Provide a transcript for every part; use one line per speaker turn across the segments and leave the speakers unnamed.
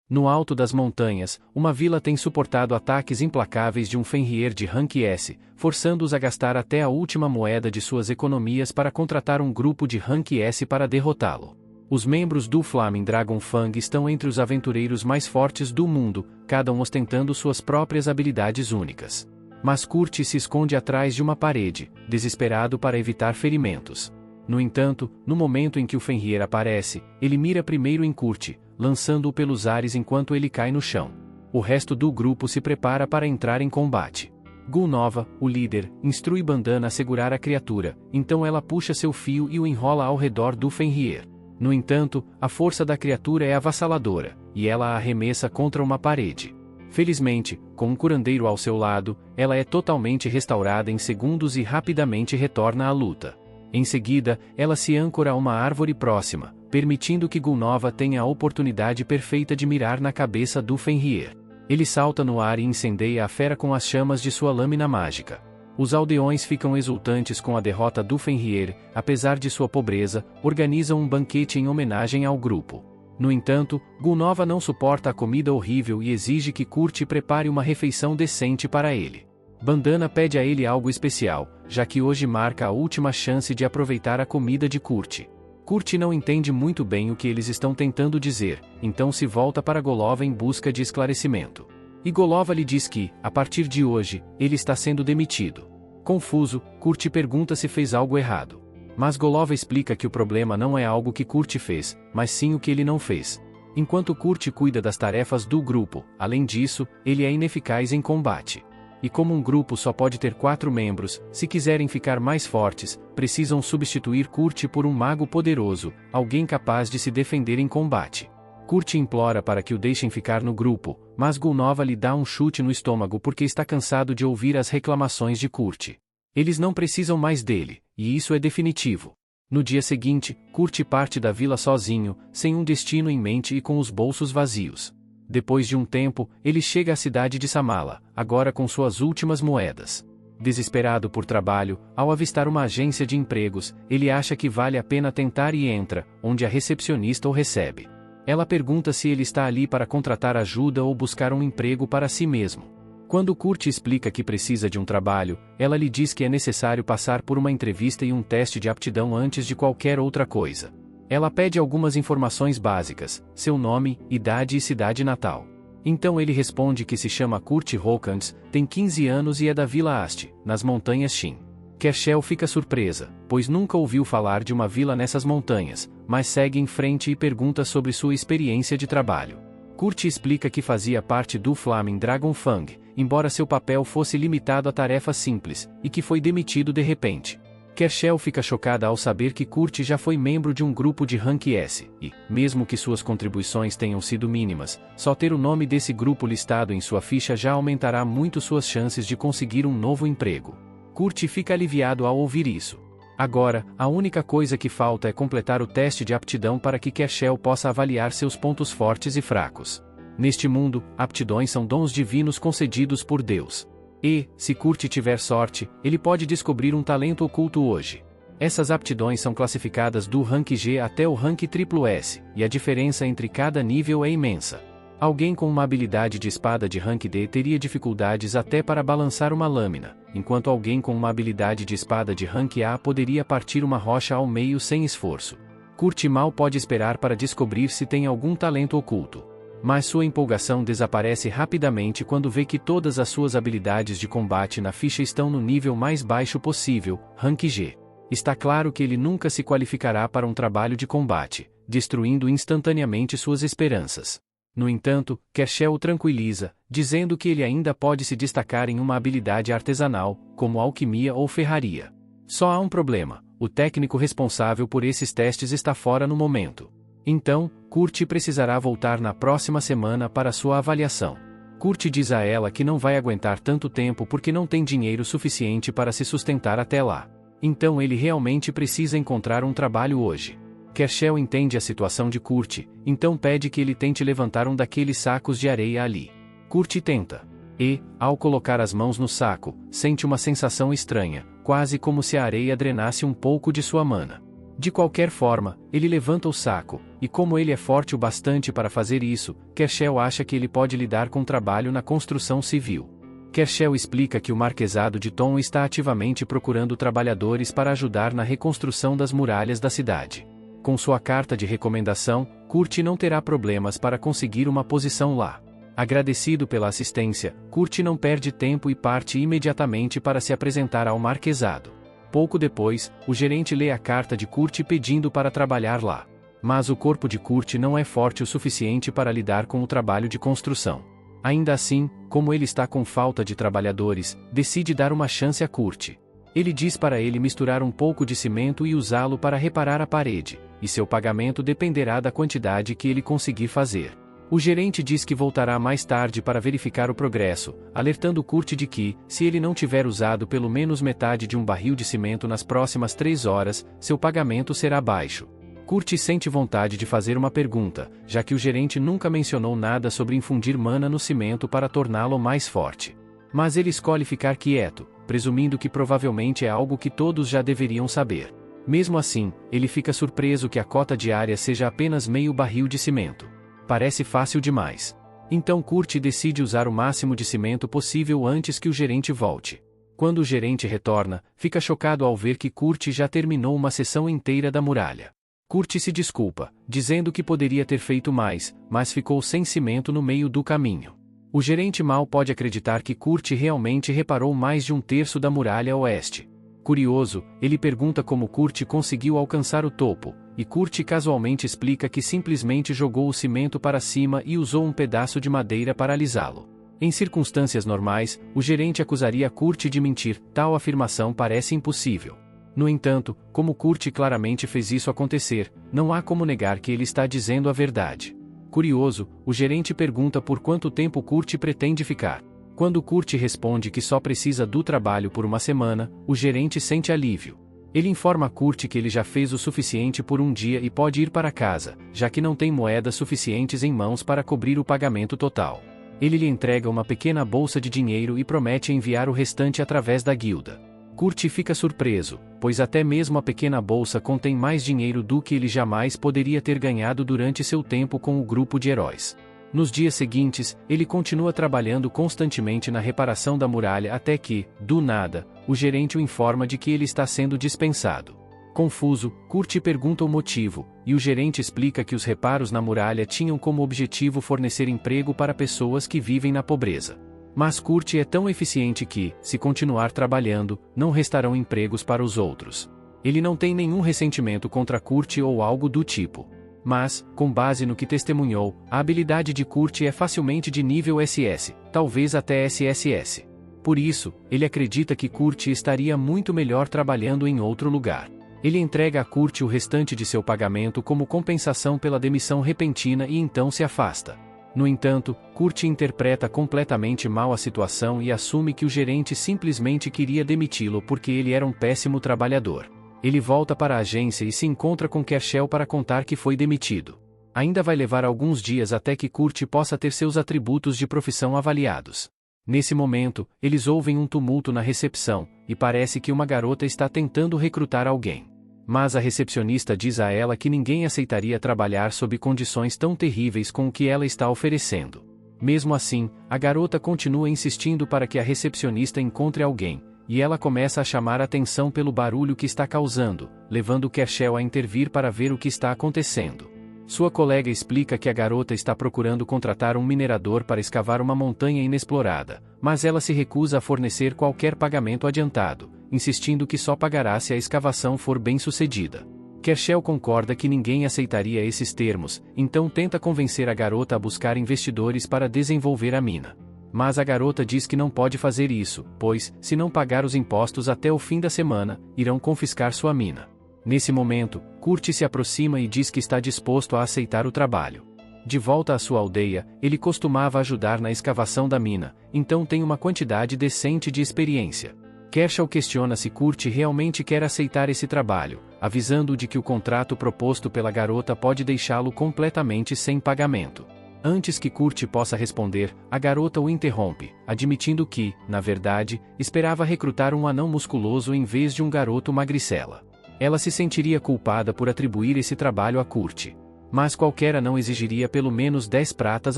No alto das montanhas, uma vila tem suportado ataques implacáveis de um Fenrir de rank S, forçando-os a gastar até a última moeda de suas economias para contratar um grupo de rank S para derrotá-lo. Os membros do Flaming Dragon Fang estão entre os aventureiros mais fortes do mundo, cada um ostentando suas próprias habilidades únicas. Mas Kurt se esconde atrás de uma parede, desesperado para evitar ferimentos. No entanto, no momento em que o Fenrir aparece, ele mira primeiro em Kurt, lançando-o pelos ares enquanto ele cai no chão. O resto do grupo se prepara para entrar em combate. Gulnova, o líder, instrui Bandana a segurar a criatura, então ela puxa seu fio e o enrola ao redor do Fenrir. No entanto, a força da criatura é avassaladora, e ela a arremessa contra uma parede. Felizmente, com um curandeiro ao seu lado, ela é totalmente restaurada em segundos e rapidamente retorna à luta. Em seguida, ela se âncora a uma árvore próxima, permitindo que Gulnova tenha a oportunidade perfeita de mirar na cabeça do Fenrir. Ele salta no ar e incendeia a fera com as chamas de sua lâmina mágica. Os aldeões ficam exultantes com a derrota do Fenrir, apesar de sua pobreza, organizam um banquete em homenagem ao grupo. No entanto, Gulnova não suporta a comida horrível e exige que Kurt prepare uma refeição decente para ele. Bandana pede a ele algo especial, já que hoje marca a última chance de aproveitar a comida de Kurt. Kurt não entende muito bem o que eles estão tentando dizer, então se volta para Golova em busca de esclarecimento. E Golova lhe diz que, a partir de hoje, ele está sendo demitido. Confuso, Kurt pergunta se fez algo errado. Mas Golova explica que o problema não é algo que Kurt fez, mas sim o que ele não fez. Enquanto Kurt cuida das tarefas do grupo, além disso, ele é ineficaz em combate. E como um grupo só pode ter 4 membros, se quiserem ficar mais fortes, precisam substituir Kurt por um mago poderoso, alguém capaz de se defender em combate. Kurt implora para que o deixem ficar no grupo, mas Gulnova lhe dá um chute no estômago porque está cansado de ouvir as reclamações de Kurt. Eles não precisam mais dele, e isso é definitivo. No dia seguinte, Kurt parte da vila sozinho, sem um destino em mente e com os bolsos vazios. Depois de um tempo, ele chega à cidade de Samala, agora com suas últimas moedas. Desesperado por trabalho, ao avistar uma agência de empregos, ele acha que vale a pena tentar e entra, onde a recepcionista o recebe. Ela pergunta se ele está ali para contratar ajuda ou buscar um emprego para si mesmo. Quando Kurt explica que precisa de um trabalho, ela lhe diz que é necessário passar por uma entrevista e um teste de aptidão antes de qualquer outra coisa. Ela pede algumas informações básicas, seu nome, idade e cidade natal. Então ele responde que se chama Kurt Hawkins, tem 15 anos e é da Vila Ast, nas montanhas Shin. Kershel fica surpresa, pois nunca ouviu falar de uma vila nessas montanhas, mas segue em frente e pergunta sobre sua experiência de trabalho. Kurt explica que fazia parte do Flaming Dragon Fang, embora seu papel fosse limitado a tarefas simples, e que foi demitido de repente. Kershel fica chocada ao saber que Kurt já foi membro de um grupo de rank S, e, mesmo que suas contribuições tenham sido mínimas, só ter o nome desse grupo listado em sua ficha já aumentará muito suas chances de conseguir um novo emprego. Kurt fica aliviado ao ouvir isso. Agora, a única coisa que falta é completar o teste de aptidão para que Kershel possa avaliar seus pontos fortes e fracos. Neste mundo, aptidões são dons divinos concedidos por Deus. E, se Kurt tiver sorte, ele pode descobrir um talento oculto hoje. Essas aptidões são classificadas do rank G até o rank SSS, e a diferença entre cada nível é imensa. Alguém com uma habilidade de espada de rank D teria dificuldades até para balançar uma lâmina, enquanto alguém com uma habilidade de espada de rank A poderia partir uma rocha ao meio sem esforço. Kurt mal pode esperar para descobrir se tem algum talento oculto. Mas sua empolgação desaparece rapidamente quando vê que todas as suas habilidades de combate na ficha estão no nível mais baixo possível, rank G. Está claro que ele nunca se qualificará para um trabalho de combate, destruindo instantaneamente suas esperanças. No entanto, Kershel o tranquiliza, dizendo que ele ainda pode se destacar em uma habilidade artesanal, como alquimia ou ferraria. Só há um problema: o técnico responsável por esses testes está fora no momento. Então, Kurt precisará voltar na próxima semana para sua avaliação. Kurt diz a ela que não vai aguentar tanto tempo porque não tem dinheiro suficiente para se sustentar até lá. Então ele realmente precisa encontrar um trabalho hoje. Kershel entende a situação de Kurt, então pede que ele tente levantar um daqueles sacos de areia ali. Kurt tenta. E, ao colocar as mãos no saco, sente uma sensação estranha, quase como se a areia drenasse um pouco de sua mana. De qualquer forma, ele levanta o saco, e como ele é forte o bastante para fazer isso, Kershel acha que ele pode lidar com o trabalho na construção civil. Kershel explica que o marquesado de Tom está ativamente procurando trabalhadores para ajudar na reconstrução das muralhas da cidade. Com sua carta de recomendação, Kurt não terá problemas para conseguir uma posição lá. Agradecido pela assistência, Kurt não perde tempo e parte imediatamente para se apresentar ao marquesado. Pouco depois, o gerente lê a carta de Kurt pedindo para trabalhar lá. Mas o corpo de Kurt não é forte o suficiente para lidar com o trabalho de construção. Ainda assim, como ele está com falta de trabalhadores, decide dar uma chance a Kurt. Ele diz para ele misturar um pouco de cimento e usá-lo para reparar a parede, e seu pagamento dependerá da quantidade que ele conseguir fazer. O gerente diz que voltará mais tarde para verificar o progresso, alertando Kurt de que, se ele não tiver usado pelo menos metade de um barril de cimento nas próximas 3 horas, seu pagamento será baixo. Kurt sente vontade de fazer uma pergunta, já que o gerente nunca mencionou nada sobre infundir mana no cimento para torná-lo mais forte. Mas ele escolhe ficar quieto, presumindo que provavelmente é algo que todos já deveriam saber. Mesmo assim, ele fica surpreso que a cota diária seja apenas meio barril de cimento. Parece fácil demais. Então Kurt decide usar o máximo de cimento possível antes que o gerente volte. Quando o gerente retorna, fica chocado ao ver que Kurt já terminou uma seção inteira da muralha. Kurt se desculpa, dizendo que poderia ter feito mais, mas ficou sem cimento no meio do caminho. O gerente mal pode acreditar que Kurt realmente reparou mais de 1/3 da muralha oeste. Curioso, ele pergunta como Kurt conseguiu alcançar o topo, e Kurt casualmente explica que simplesmente jogou o cimento para cima e usou um pedaço de madeira para alisá-lo. Em circunstâncias normais, o gerente acusaria Kurt de mentir, tal afirmação parece impossível. No entanto, como Kurt claramente fez isso acontecer, não há como negar que ele está dizendo a verdade. Curioso, o gerente pergunta por quanto tempo Kurt pretende ficar. Quando Kurt responde que só precisa do trabalho por uma semana, o gerente sente alívio. Ele informa Kurt que ele já fez o suficiente por um dia e pode ir para casa, já que não tem moedas suficientes em mãos para cobrir o pagamento total. Ele lhe entrega uma pequena bolsa de dinheiro e promete enviar o restante através da guilda. Kurt fica surpreso, pois até mesmo a pequena bolsa contém mais dinheiro do que ele jamais poderia ter ganhado durante seu tempo com o grupo de heróis. Nos dias seguintes, ele continua trabalhando constantemente na reparação da muralha até que, do nada, o gerente o informa de que ele está sendo dispensado. Confuso, Kurt pergunta o motivo, e o gerente explica que os reparos na muralha tinham como objetivo fornecer emprego para pessoas que vivem na pobreza. Mas Kurt é tão eficiente que, se continuar trabalhando, não restarão empregos para os outros. Ele não tem nenhum ressentimento contra Kurt ou algo do tipo. Mas, com base no que testemunhou, a habilidade de Kurt é facilmente de nível SS, talvez até SSS. Por isso, ele acredita que Kurt estaria muito melhor trabalhando em outro lugar. Ele entrega a Kurt o restante de seu pagamento como compensação pela demissão repentina e então se afasta. No entanto, Kurt interpreta completamente mal a situação e assume que o gerente simplesmente queria demiti-lo porque ele era um péssimo trabalhador. Ele volta para a agência e se encontra com Kershel para contar que foi demitido. Ainda vai levar alguns dias até que Kurt possa ter seus atributos de profissão avaliados. Nesse momento, eles ouvem um tumulto na recepção, e parece que uma garota está tentando recrutar alguém. Mas a recepcionista diz a ela que ninguém aceitaria trabalhar sob condições tão terríveis com o que ela está oferecendo. Mesmo assim, a garota continua insistindo para que a recepcionista encontre alguém, e ela começa a chamar atenção pelo barulho que está causando, levando Kershel a intervir para ver o que está acontecendo. Sua colega explica que a garota está procurando contratar um minerador para escavar uma montanha inexplorada, mas ela se recusa a fornecer qualquer pagamento adiantado, insistindo que só pagará se a escavação for bem-sucedida. Kershel concorda que ninguém aceitaria esses termos, então tenta convencer a garota a buscar investidores para desenvolver a mina. Mas a garota diz que não pode fazer isso, pois, se não pagar os impostos até o fim da semana, irão confiscar sua mina. Nesse momento, Kurt se aproxima e diz que está disposto a aceitar o trabalho. De volta à sua aldeia, ele costumava ajudar na escavação da mina, então tem uma quantidade decente de experiência. Kershel questiona se Kurt realmente quer aceitar esse trabalho, avisando-o de que o contrato proposto pela garota pode deixá-lo completamente sem pagamento. Antes que Kurt possa responder, a garota o interrompe, admitindo que, na verdade, esperava recrutar um anão musculoso em vez de um garoto magricela. Ela se sentiria culpada por atribuir esse trabalho a Kurt. Mas qualquer anão exigiria pelo menos 10 pratas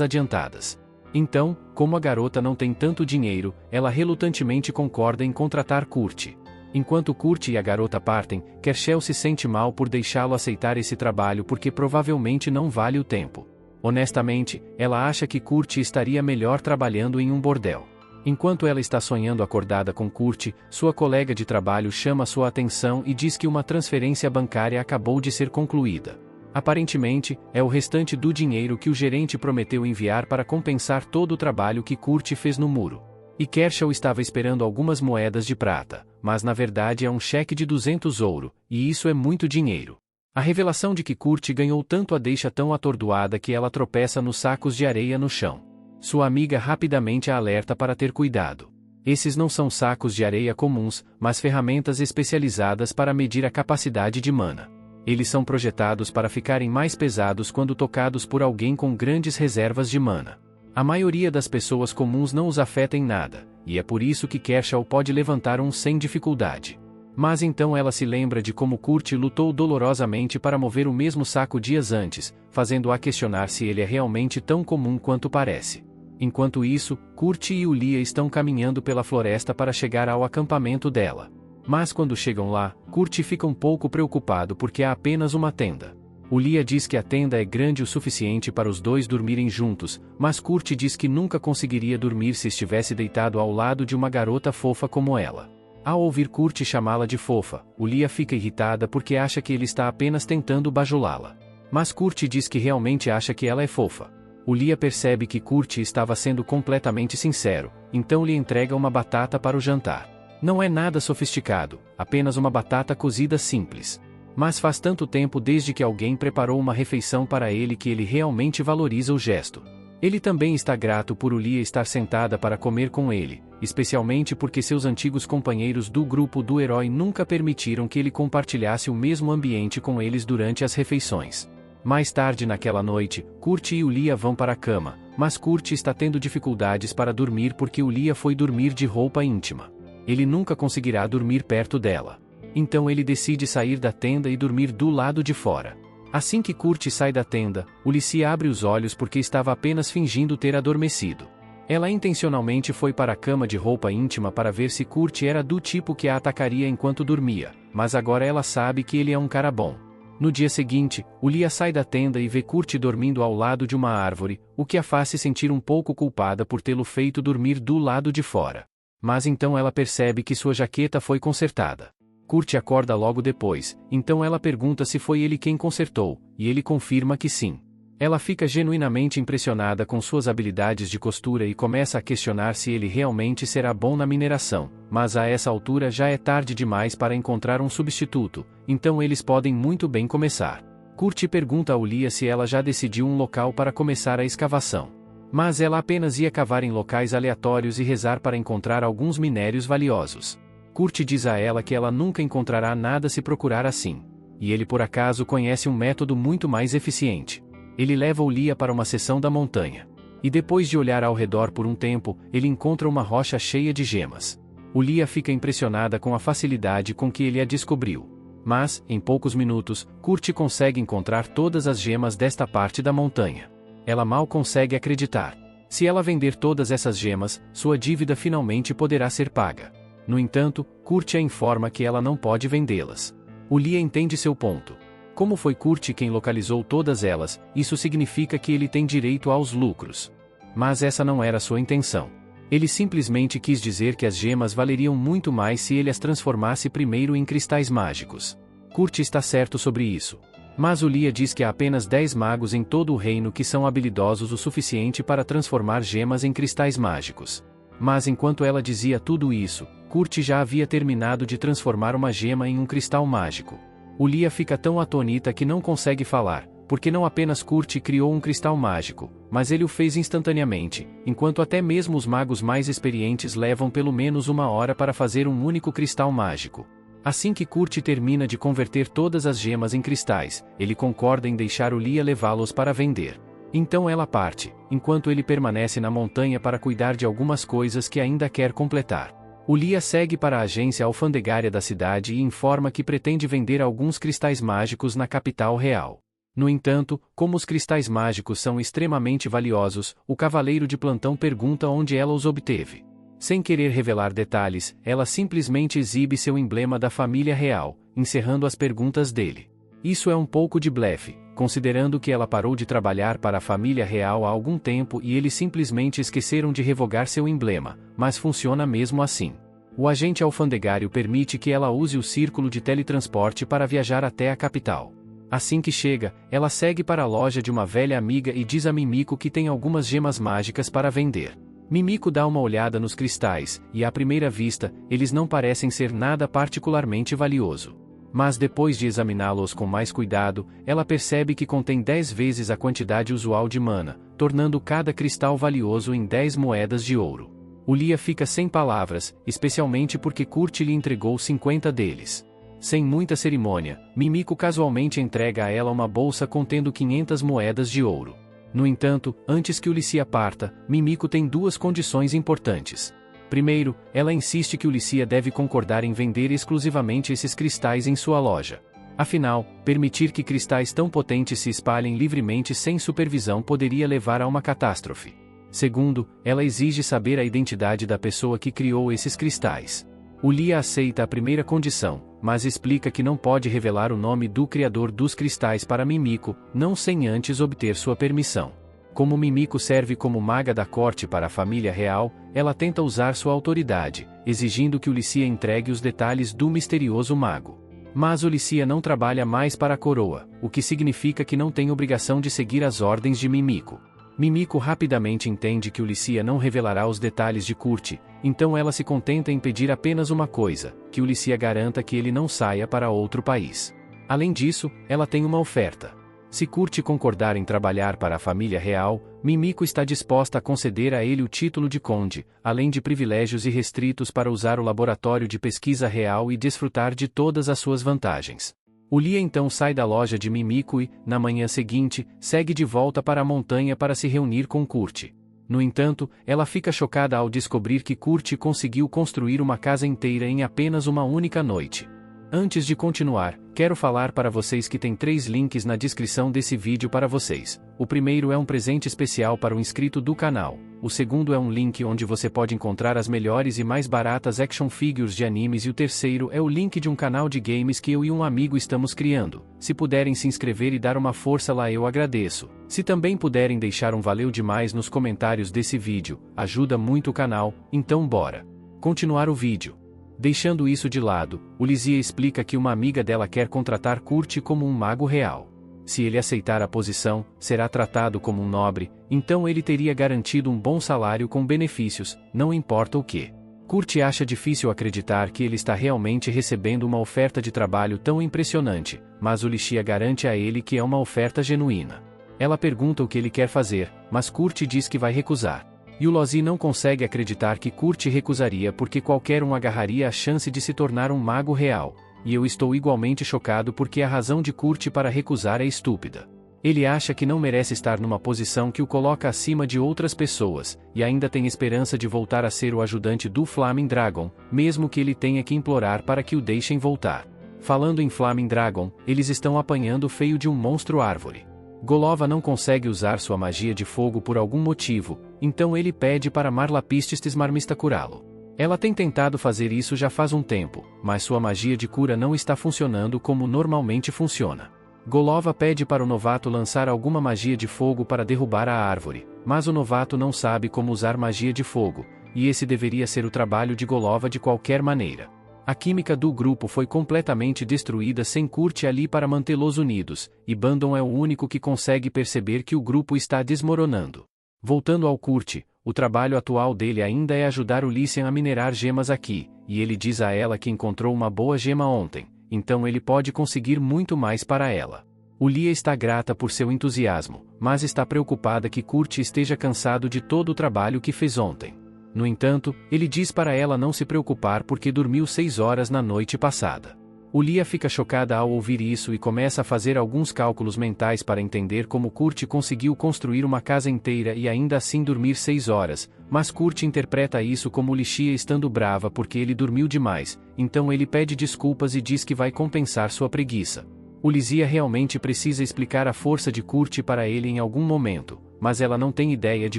adiantadas. Então, como a garota não tem tanto dinheiro, ela relutantemente concorda em contratar Kurt. Enquanto Kurt e a garota partem, Kerchel se sente mal por deixá-lo aceitar esse trabalho porque provavelmente não vale o tempo. Honestamente, ela acha que Kurt estaria melhor trabalhando em um bordel. Enquanto ela está sonhando acordada com Kurt, sua colega de trabalho chama sua atenção e diz que uma transferência bancária acabou de ser concluída. Aparentemente, é o restante do dinheiro que o gerente prometeu enviar para compensar todo o trabalho que Kurt fez no muro. E Kerchel estava esperando algumas moedas de prata, mas na verdade é um cheque de 200 ouro, e isso é muito dinheiro. A revelação de que Kurt ganhou tanto a deixa tão atordoada que ela tropeça nos sacos de areia no chão. Sua amiga rapidamente a alerta para ter cuidado. Esses não são sacos de areia comuns, mas ferramentas especializadas para medir a capacidade de mana. Eles são projetados para ficarem mais pesados quando tocados por alguém com grandes reservas de mana. A maioria das pessoas comuns não os afeta em nada, e é por isso que Kerchel pode levantar um sem dificuldade. Mas então ela se lembra de como Kurt lutou dolorosamente para mover o mesmo saco dias antes, fazendo-a questionar se ele é realmente tão comum quanto parece. Enquanto isso, Kurt e Ulia estão caminhando pela floresta para chegar ao acampamento dela. Mas quando chegam lá, Kurt fica um pouco preocupado porque há apenas uma tenda. Ulia diz que a tenda é grande o suficiente para os dois dormirem juntos, mas Kurt diz que nunca conseguiria dormir se estivesse deitado ao lado de uma garota fofa como ela. Ao ouvir Kurt chamá-la de fofa, Ulia fica irritada porque acha que ele está apenas tentando bajulá-la. Mas Kurt diz que realmente acha que ela é fofa. Ulia percebe que Kurt estava sendo completamente sincero, então lhe entrega uma batata para o jantar. Não é nada sofisticado, apenas uma batata cozida simples. Mas faz tanto tempo desde que alguém preparou uma refeição para ele que ele realmente valoriza o gesto. Ele também está grato por Ulia estar sentada para comer com ele, especialmente porque seus antigos companheiros do grupo do herói nunca permitiram que ele compartilhasse o mesmo ambiente com eles durante as refeições. Mais tarde naquela noite, Kurt e Ulia vão para a cama, mas Kurt está tendo dificuldades para dormir porque Ulia foi dormir de roupa íntima. Ele nunca conseguirá dormir perto dela. Então ele decide sair da tenda e dormir do lado de fora. Assim que Kurt sai da tenda, Ulissi abre os olhos porque estava apenas fingindo ter adormecido. Ela intencionalmente foi para a cama de roupa íntima para ver se Kurt era do tipo que a atacaria enquanto dormia, mas agora ela sabe que ele é um cara bom. No dia seguinte, Ulia sai da tenda e vê Kurt dormindo ao lado de uma árvore, o que a faz se sentir um pouco culpada por tê-lo feito dormir do lado de fora. Mas então ela percebe que sua jaqueta foi consertada. Kurt acorda logo depois, então ela pergunta se foi ele quem consertou, e ele confirma que sim. Ela fica genuinamente impressionada com suas habilidades de costura e começa a questionar se ele realmente será bom na mineração, mas a essa altura já é tarde demais para encontrar um substituto, então eles podem muito bem começar. Kurt pergunta a Ulia se ela já decidiu um local para começar a escavação. Mas ela apenas ia cavar em locais aleatórios e rezar para encontrar alguns minérios valiosos. Kurt diz a ela que ela nunca encontrará nada se procurar assim. E ele por acaso conhece um método muito mais eficiente. Ele leva Ulia para uma seção da montanha. E depois de olhar ao redor por um tempo, ele encontra uma rocha cheia de gemas. Ulia fica impressionada com a facilidade com que ele a descobriu. Mas, em poucos minutos, Kurt consegue encontrar todas as gemas desta parte da montanha. Ela mal consegue acreditar. Se ela vender todas essas gemas, sua dívida finalmente poderá ser paga. No entanto, Kurt a informa que ela não pode vendê-las. Ulia entende seu ponto. Como foi Kurt quem localizou todas elas, isso significa que ele tem direito aos lucros. Mas essa não era sua intenção. Ele simplesmente quis dizer que as gemas valeriam muito mais se ele as transformasse primeiro em cristais mágicos. Kurt está certo sobre isso. Mas Ulia diz que há apenas 10 magos em todo o reino que são habilidosos o suficiente para transformar gemas em cristais mágicos. Mas enquanto ela dizia tudo isso, Kurt já havia terminado de transformar uma gema em um cristal mágico. Ulia fica tão atônita que não consegue falar, porque não apenas Kurt criou um cristal mágico, mas ele o fez instantaneamente, enquanto até mesmo os magos mais experientes levam pelo menos 1 hora para fazer um único cristal mágico. Assim que Kurt termina de converter todas as gemas em cristais, ele concorda em deixar Ulia levá-los para vender. Então ela parte, enquanto ele permanece na montanha para cuidar de algumas coisas que ainda quer completar. O Lia segue para a agência alfandegária da cidade e informa que pretende vender alguns cristais mágicos na capital real. No entanto, como os cristais mágicos são extremamente valiosos, o cavaleiro de plantão pergunta onde ela os obteve. Sem querer revelar detalhes, ela simplesmente exibe seu emblema da família real, encerrando as perguntas dele. Isso é um pouco de blefe, considerando que ela parou de trabalhar para a família real há algum tempo e eles simplesmente esqueceram de revogar seu emblema, mas funciona mesmo assim. O agente alfandegário permite que ela use o círculo de teletransporte para viajar até a capital. Assim que chega, ela segue para a loja de uma velha amiga e diz a Mimiko que tem algumas gemas mágicas para vender. Mimiko dá uma olhada nos cristais, e à primeira vista, eles não parecem ser nada particularmente valioso. Mas depois de examiná-los com mais cuidado, ela percebe que contém 10 vezes a quantidade usual de mana, tornando cada cristal valioso em 10 moedas de ouro. O Lia fica sem palavras, especialmente porque Kurt lhe entregou 50 deles. Sem muita cerimônia, Mimiko casualmente entrega a ela uma bolsa contendo 500 moedas de ouro. No entanto, antes que o Licia parta, Mimiko tem duas condições importantes. Primeiro, ela insiste que o Licia deve concordar em vender exclusivamente esses cristais em sua loja. Afinal, permitir que cristais tão potentes se espalhem livremente sem supervisão poderia levar a uma catástrofe. Segundo, ela exige saber a identidade da pessoa que criou esses cristais. O Lia aceita a primeira condição, mas explica que não pode revelar o nome do criador dos cristais para Mimiko, não sem antes obter sua permissão. Como Mimiko serve como maga da corte para a família real, ela tenta usar sua autoridade, exigindo que o Licia entregue os detalhes do misterioso mago. Mas o Licia não trabalha mais para a coroa, o que significa que não tem obrigação de seguir as ordens de Mimiko. Mimiko rapidamente entende que o Licia não revelará os detalhes de Kurt, então ela se contenta em pedir apenas uma coisa, que o Licia garanta que ele não saia para outro país. Além disso, ela tem uma oferta. Se Kurt concordar em trabalhar para a família real, Mimiko está disposta a conceder a ele o título de conde, além de privilégios irrestritos para usar o laboratório de pesquisa real e desfrutar de todas as suas vantagens. O Lia então sai da loja de Mimiko e, na manhã seguinte, segue de volta para a montanha para se reunir com Kurt. No entanto, ela fica chocada ao descobrir que Kurt conseguiu construir uma casa inteira em apenas uma única noite. Antes de continuar, quero falar para vocês que tem 3 links na descrição desse vídeo para vocês. O primeiro é um presente especial para o inscrito do canal. O segundo é um link onde você pode encontrar as melhores e mais baratas action figures de animes e o terceiro é o link de um canal de games que eu e um amigo estamos criando. Se puderem se inscrever e dar uma força lá eu agradeço. Se também puderem deixar um valeu demais nos comentários desse vídeo, ajuda muito o canal, então bora continuar o vídeo. Deixando isso de lado, o Licia explica que uma amiga dela quer contratar Kurt como um mago real. Se ele aceitar a posição, será tratado como um nobre, então ele teria garantido um bom salário com benefícios, não importa o que. Kurt acha difícil acreditar que ele está realmente recebendo uma oferta de trabalho tão impressionante, mas o Licia garante a ele que é uma oferta genuína. Ela pergunta o que ele quer fazer, mas Kurt diz que vai recusar. E o Lozi não consegue acreditar que Kurt recusaria porque qualquer um agarraria a chance de se tornar um mago real, e eu estou igualmente chocado porque a razão de Kurt para recusar é estúpida. Ele acha que não merece estar numa posição que o coloca acima de outras pessoas, e ainda tem esperança de voltar a ser o ajudante do Flaming Dragon, mesmo que ele tenha que implorar para que o deixem voltar. Falando em Flaming Dragon, eles estão apanhando feio de um monstro árvore. Golova não consegue usar sua magia de fogo por algum motivo, então ele pede para Marlapistes Marmista curá-lo. Ela tem tentado fazer isso já faz um tempo, mas sua magia de cura não está funcionando como normalmente funciona. Golova pede para o novato lançar alguma magia de fogo para derrubar a árvore, mas o novato não sabe como usar magia de fogo, e esse deveria ser o trabalho de Golova de qualquer maneira. A química do grupo foi completamente destruída sem Kurt ali para mantê-los unidos, e Bandon é o único que consegue perceber que o grupo está desmoronando. Voltando ao Kurt, o trabalho atual dele ainda é ajudar o Lycian a minerar gemas aqui, e ele diz a ela que encontrou uma boa gema ontem, então ele pode conseguir muito mais para ela. O Lia está grata por seu entusiasmo, mas está preocupada que Kurt esteja cansado de todo o trabalho que fez ontem. No entanto, ele diz para ela não se preocupar porque dormiu 6 horas na noite passada. O Lia fica chocada ao ouvir isso e começa a fazer alguns cálculos mentais para entender como Kurt conseguiu construir uma casa inteira e ainda assim dormir 6 horas, Mas Kurt interpreta isso como Lixia estando brava porque ele dormiu demais, então ele pede desculpas e diz que vai compensar sua preguiça. Lixia realmente precisa explicar a força de Kurt para ele em algum momento, mas ela não tem ideia de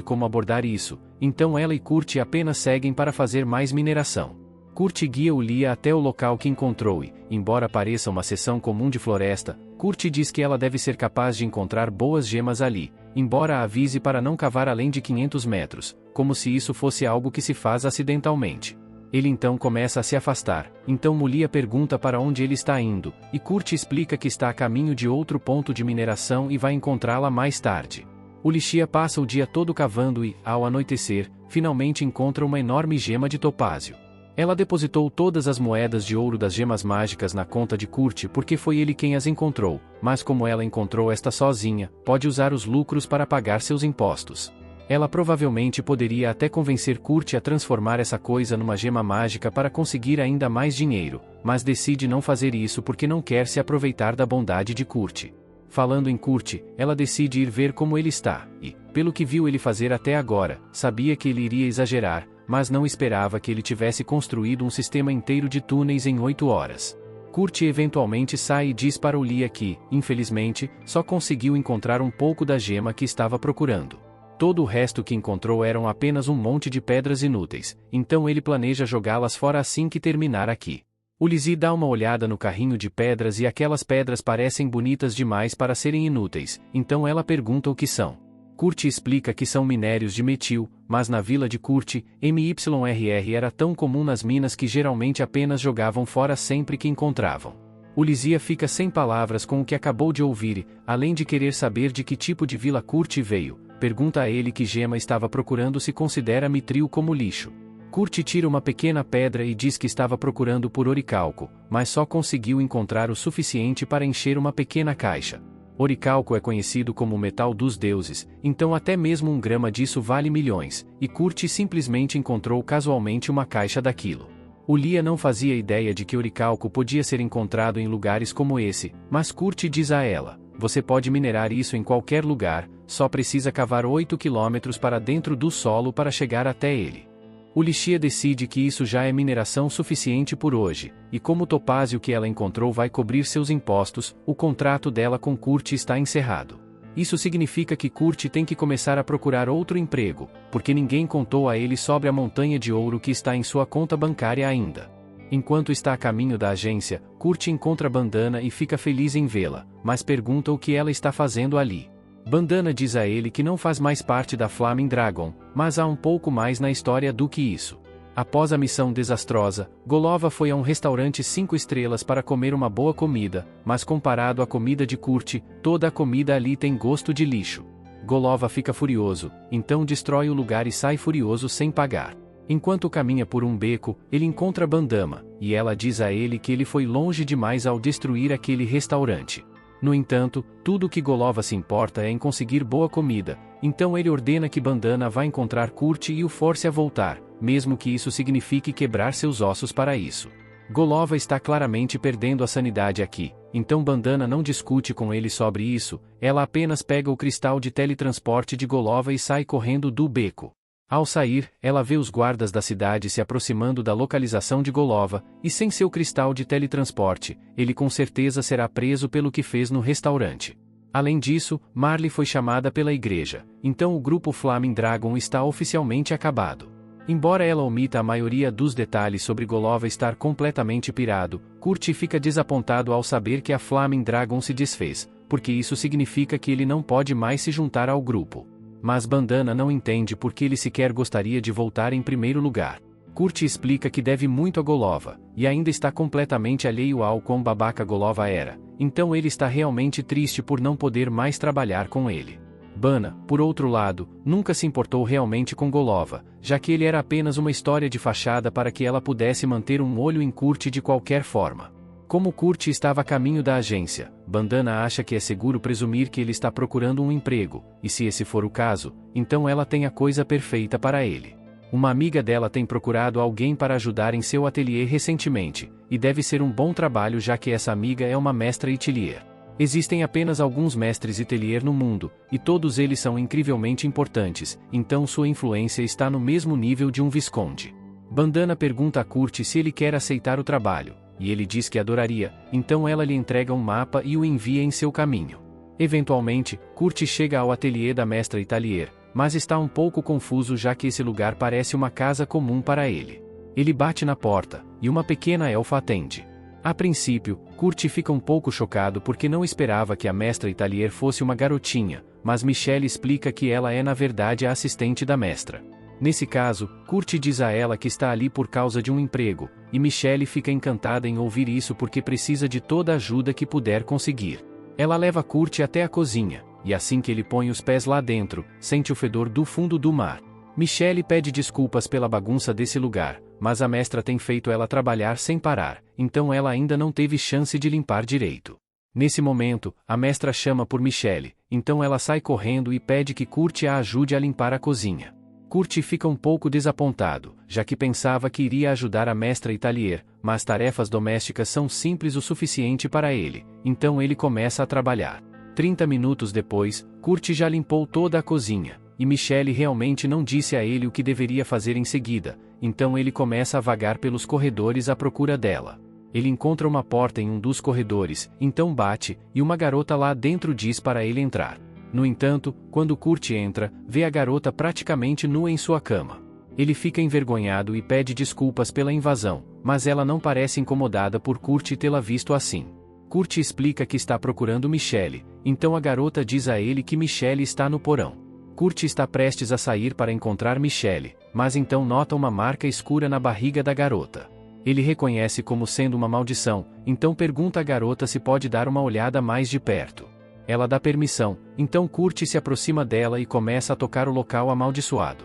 como abordar isso, então ela e Kurt apenas seguem para fazer mais mineração. Kurt guia Lia até o local que encontrou e, embora pareça uma seção comum de floresta, Kurt diz que ela deve ser capaz de encontrar boas gemas ali, embora a avise para não cavar além de 500 metros, como se isso fosse algo que se faz acidentalmente. Ele então começa a se afastar, então Mulia pergunta para onde ele está indo, e Kurt explica que está a caminho de outro ponto de mineração e vai encontrá-la mais tarde. Lixia passa o dia todo cavando e, ao anoitecer, finalmente encontra uma enorme gema de topázio. Ela depositou todas as moedas de ouro das gemas mágicas na conta de Kurt porque foi ele quem as encontrou, mas como ela encontrou esta sozinha, pode usar os lucros para pagar seus impostos. Ela provavelmente poderia até convencer Kurt a transformar essa coisa numa gema mágica para conseguir ainda mais dinheiro, mas decide não fazer isso porque não quer se aproveitar da bondade de Kurt. Falando em Kurt, ela decide ir ver como ele está, e, pelo que viu ele fazer até agora, sabia que ele iria exagerar, mas não esperava que ele tivesse construído um sistema inteiro de túneis em 8 horas. Kurt eventualmente sai e diz para Lia que, infelizmente, só conseguiu encontrar um pouco da gema que estava procurando. Todo o resto que encontrou eram apenas um monte de pedras inúteis, então ele planeja jogá-las fora assim que terminar aqui. Lizzie dá uma olhada no carrinho de pedras e aquelas pedras parecem bonitas demais para serem inúteis, então ela pergunta o que são. Kurt explica que são minérios de metil, mas na vila de Kurt, MYRR era tão comum nas minas que geralmente apenas jogavam fora sempre que encontravam. Lizzie fica sem palavras com o que acabou de ouvir e, além de querer saber de que tipo de vila Kurt veio, pergunta a ele que gema estava procurando se considera mitril como lixo. Kurt tira uma pequena pedra e diz que estava procurando por oricalco, mas só conseguiu encontrar o suficiente para encher uma pequena caixa. Oricalco é conhecido como o metal dos deuses, então até mesmo 1 grama disso vale milhões, e Kurt simplesmente encontrou casualmente uma caixa daquilo. Lia não fazia ideia de que oricalco podia ser encontrado em lugares como esse, mas Kurt diz a ela: você pode minerar isso em qualquer lugar, só precisa cavar 8 quilômetros para dentro do solo para chegar até ele. Lixia decide que isso já é mineração suficiente por hoje, e como o topázio que ela encontrou vai cobrir seus impostos, o contrato dela com Kurt está encerrado. Isso significa que Kurt tem que começar a procurar outro emprego, porque ninguém contou a ele sobre a montanha de ouro que está em sua conta bancária ainda. Enquanto está a caminho da agência, Kurt encontra Bandana e fica feliz em vê-la, mas pergunta o que ela está fazendo ali. Bandana diz a ele que não faz mais parte da Flaming Dragon, mas há um pouco mais na história do que isso. Após a missão desastrosa, Golova foi a um restaurante 5 estrelas para comer uma boa comida, mas comparado à comida de Kurt, toda a comida ali tem gosto de lixo. Golova fica furioso, então destrói o lugar e sai furioso sem pagar. Enquanto caminha por um beco, ele encontra Bandama, e ela diz a ele que ele foi longe demais ao destruir aquele restaurante. No entanto, tudo que Golova se importa é em conseguir boa comida, então ele ordena que Bandana vá encontrar Kurt e o force a voltar, mesmo que isso signifique quebrar seus ossos para isso. Golova está claramente perdendo a sanidade aqui, então Bandana não discute com ele sobre isso, ela apenas pega o cristal de teletransporte de Golova e sai correndo do beco. Ao sair, ela vê os guardas da cidade se aproximando da localização de Golova, e sem seu cristal de teletransporte, ele com certeza será preso pelo que fez no restaurante. Além disso, Marley foi chamada pela igreja, então o grupo Flaming Dragon está oficialmente acabado. Embora ela omita a maioria dos detalhes sobre Golova estar completamente pirado, Kurt fica desapontado ao saber que a Flaming Dragon se desfez, porque isso significa que ele não pode mais se juntar ao grupo. Mas Bandana não entende porque ele sequer gostaria de voltar em primeiro lugar. Kurt explica que deve muito a Golova, e ainda está completamente alheio ao quão babaca Golova era, então ele está realmente triste por não poder mais trabalhar com ele. Bana, por outro lado, nunca se importou realmente com Golova, já que ele era apenas uma história de fachada para que ela pudesse manter um olho em Kurt de qualquer forma. Como Kurt estava a caminho da agência, Bandana acha que é seguro presumir que ele está procurando um emprego, e se esse for o caso, então ela tem a coisa perfeita para ele. Uma amiga dela tem procurado alguém para ajudar em seu ateliê recentemente, e deve ser um bom trabalho já que essa amiga é uma mestra itilier. Existem apenas alguns mestres Italier no mundo, e todos eles são incrivelmente importantes, então sua influência está no mesmo nível de um visconde. Bandana pergunta a Kurt se ele quer aceitar o trabalho, e ele diz que adoraria, então ela lhe entrega um mapa e o envia em seu caminho. Eventualmente, Kurt chega ao ateliê da mestra Italier, mas está um pouco confuso já que esse lugar parece uma casa comum para ele. Ele bate na porta, e uma pequena elfa atende. A princípio, Kurt fica um pouco chocado porque não esperava que a mestra Italier fosse uma garotinha, mas Michelle explica que ela é na verdade a assistente da mestra. Nesse caso, Kurt diz a ela que está ali por causa de um emprego, e Michelle fica encantada em ouvir isso porque precisa de toda a ajuda que puder conseguir. Ela leva Kurt até a cozinha, e assim que ele põe os pés lá dentro, sente o fedor do fundo do mar. Michelle pede desculpas pela bagunça desse lugar, mas a mestra tem feito ela trabalhar sem parar, então ela ainda não teve chance de limpar direito. Nesse momento, a mestra chama por Michelle, então ela sai correndo e pede que Kurt a ajude a limpar a cozinha. Kurt fica um pouco desapontado, já que pensava que iria ajudar a mestra Italier, mas tarefas domésticas são simples o suficiente para ele, então ele começa a trabalhar. 30 minutos depois, Kurt já limpou toda a cozinha, e Michelle realmente não disse a ele o que deveria fazer em seguida, então ele começa a vagar pelos corredores à procura dela. Ele encontra uma porta em um dos corredores, então bate, e uma garota lá dentro diz para ele entrar. No entanto, quando Kurt entra, vê a garota praticamente nua em sua cama. Ele fica envergonhado e pede desculpas pela invasão, mas ela não parece incomodada por Kurt tê-la visto assim. Kurt explica que está procurando Michelle, então a garota diz a ele que Michelle está no porão. Kurt está prestes a sair para encontrar Michelle, mas então nota uma marca escura na barriga da garota. Ele reconhece como sendo uma maldição, então pergunta à garota se pode dar uma olhada mais de perto. Ela dá permissão, então Kurt se aproxima dela e começa a tocar o local amaldiçoado.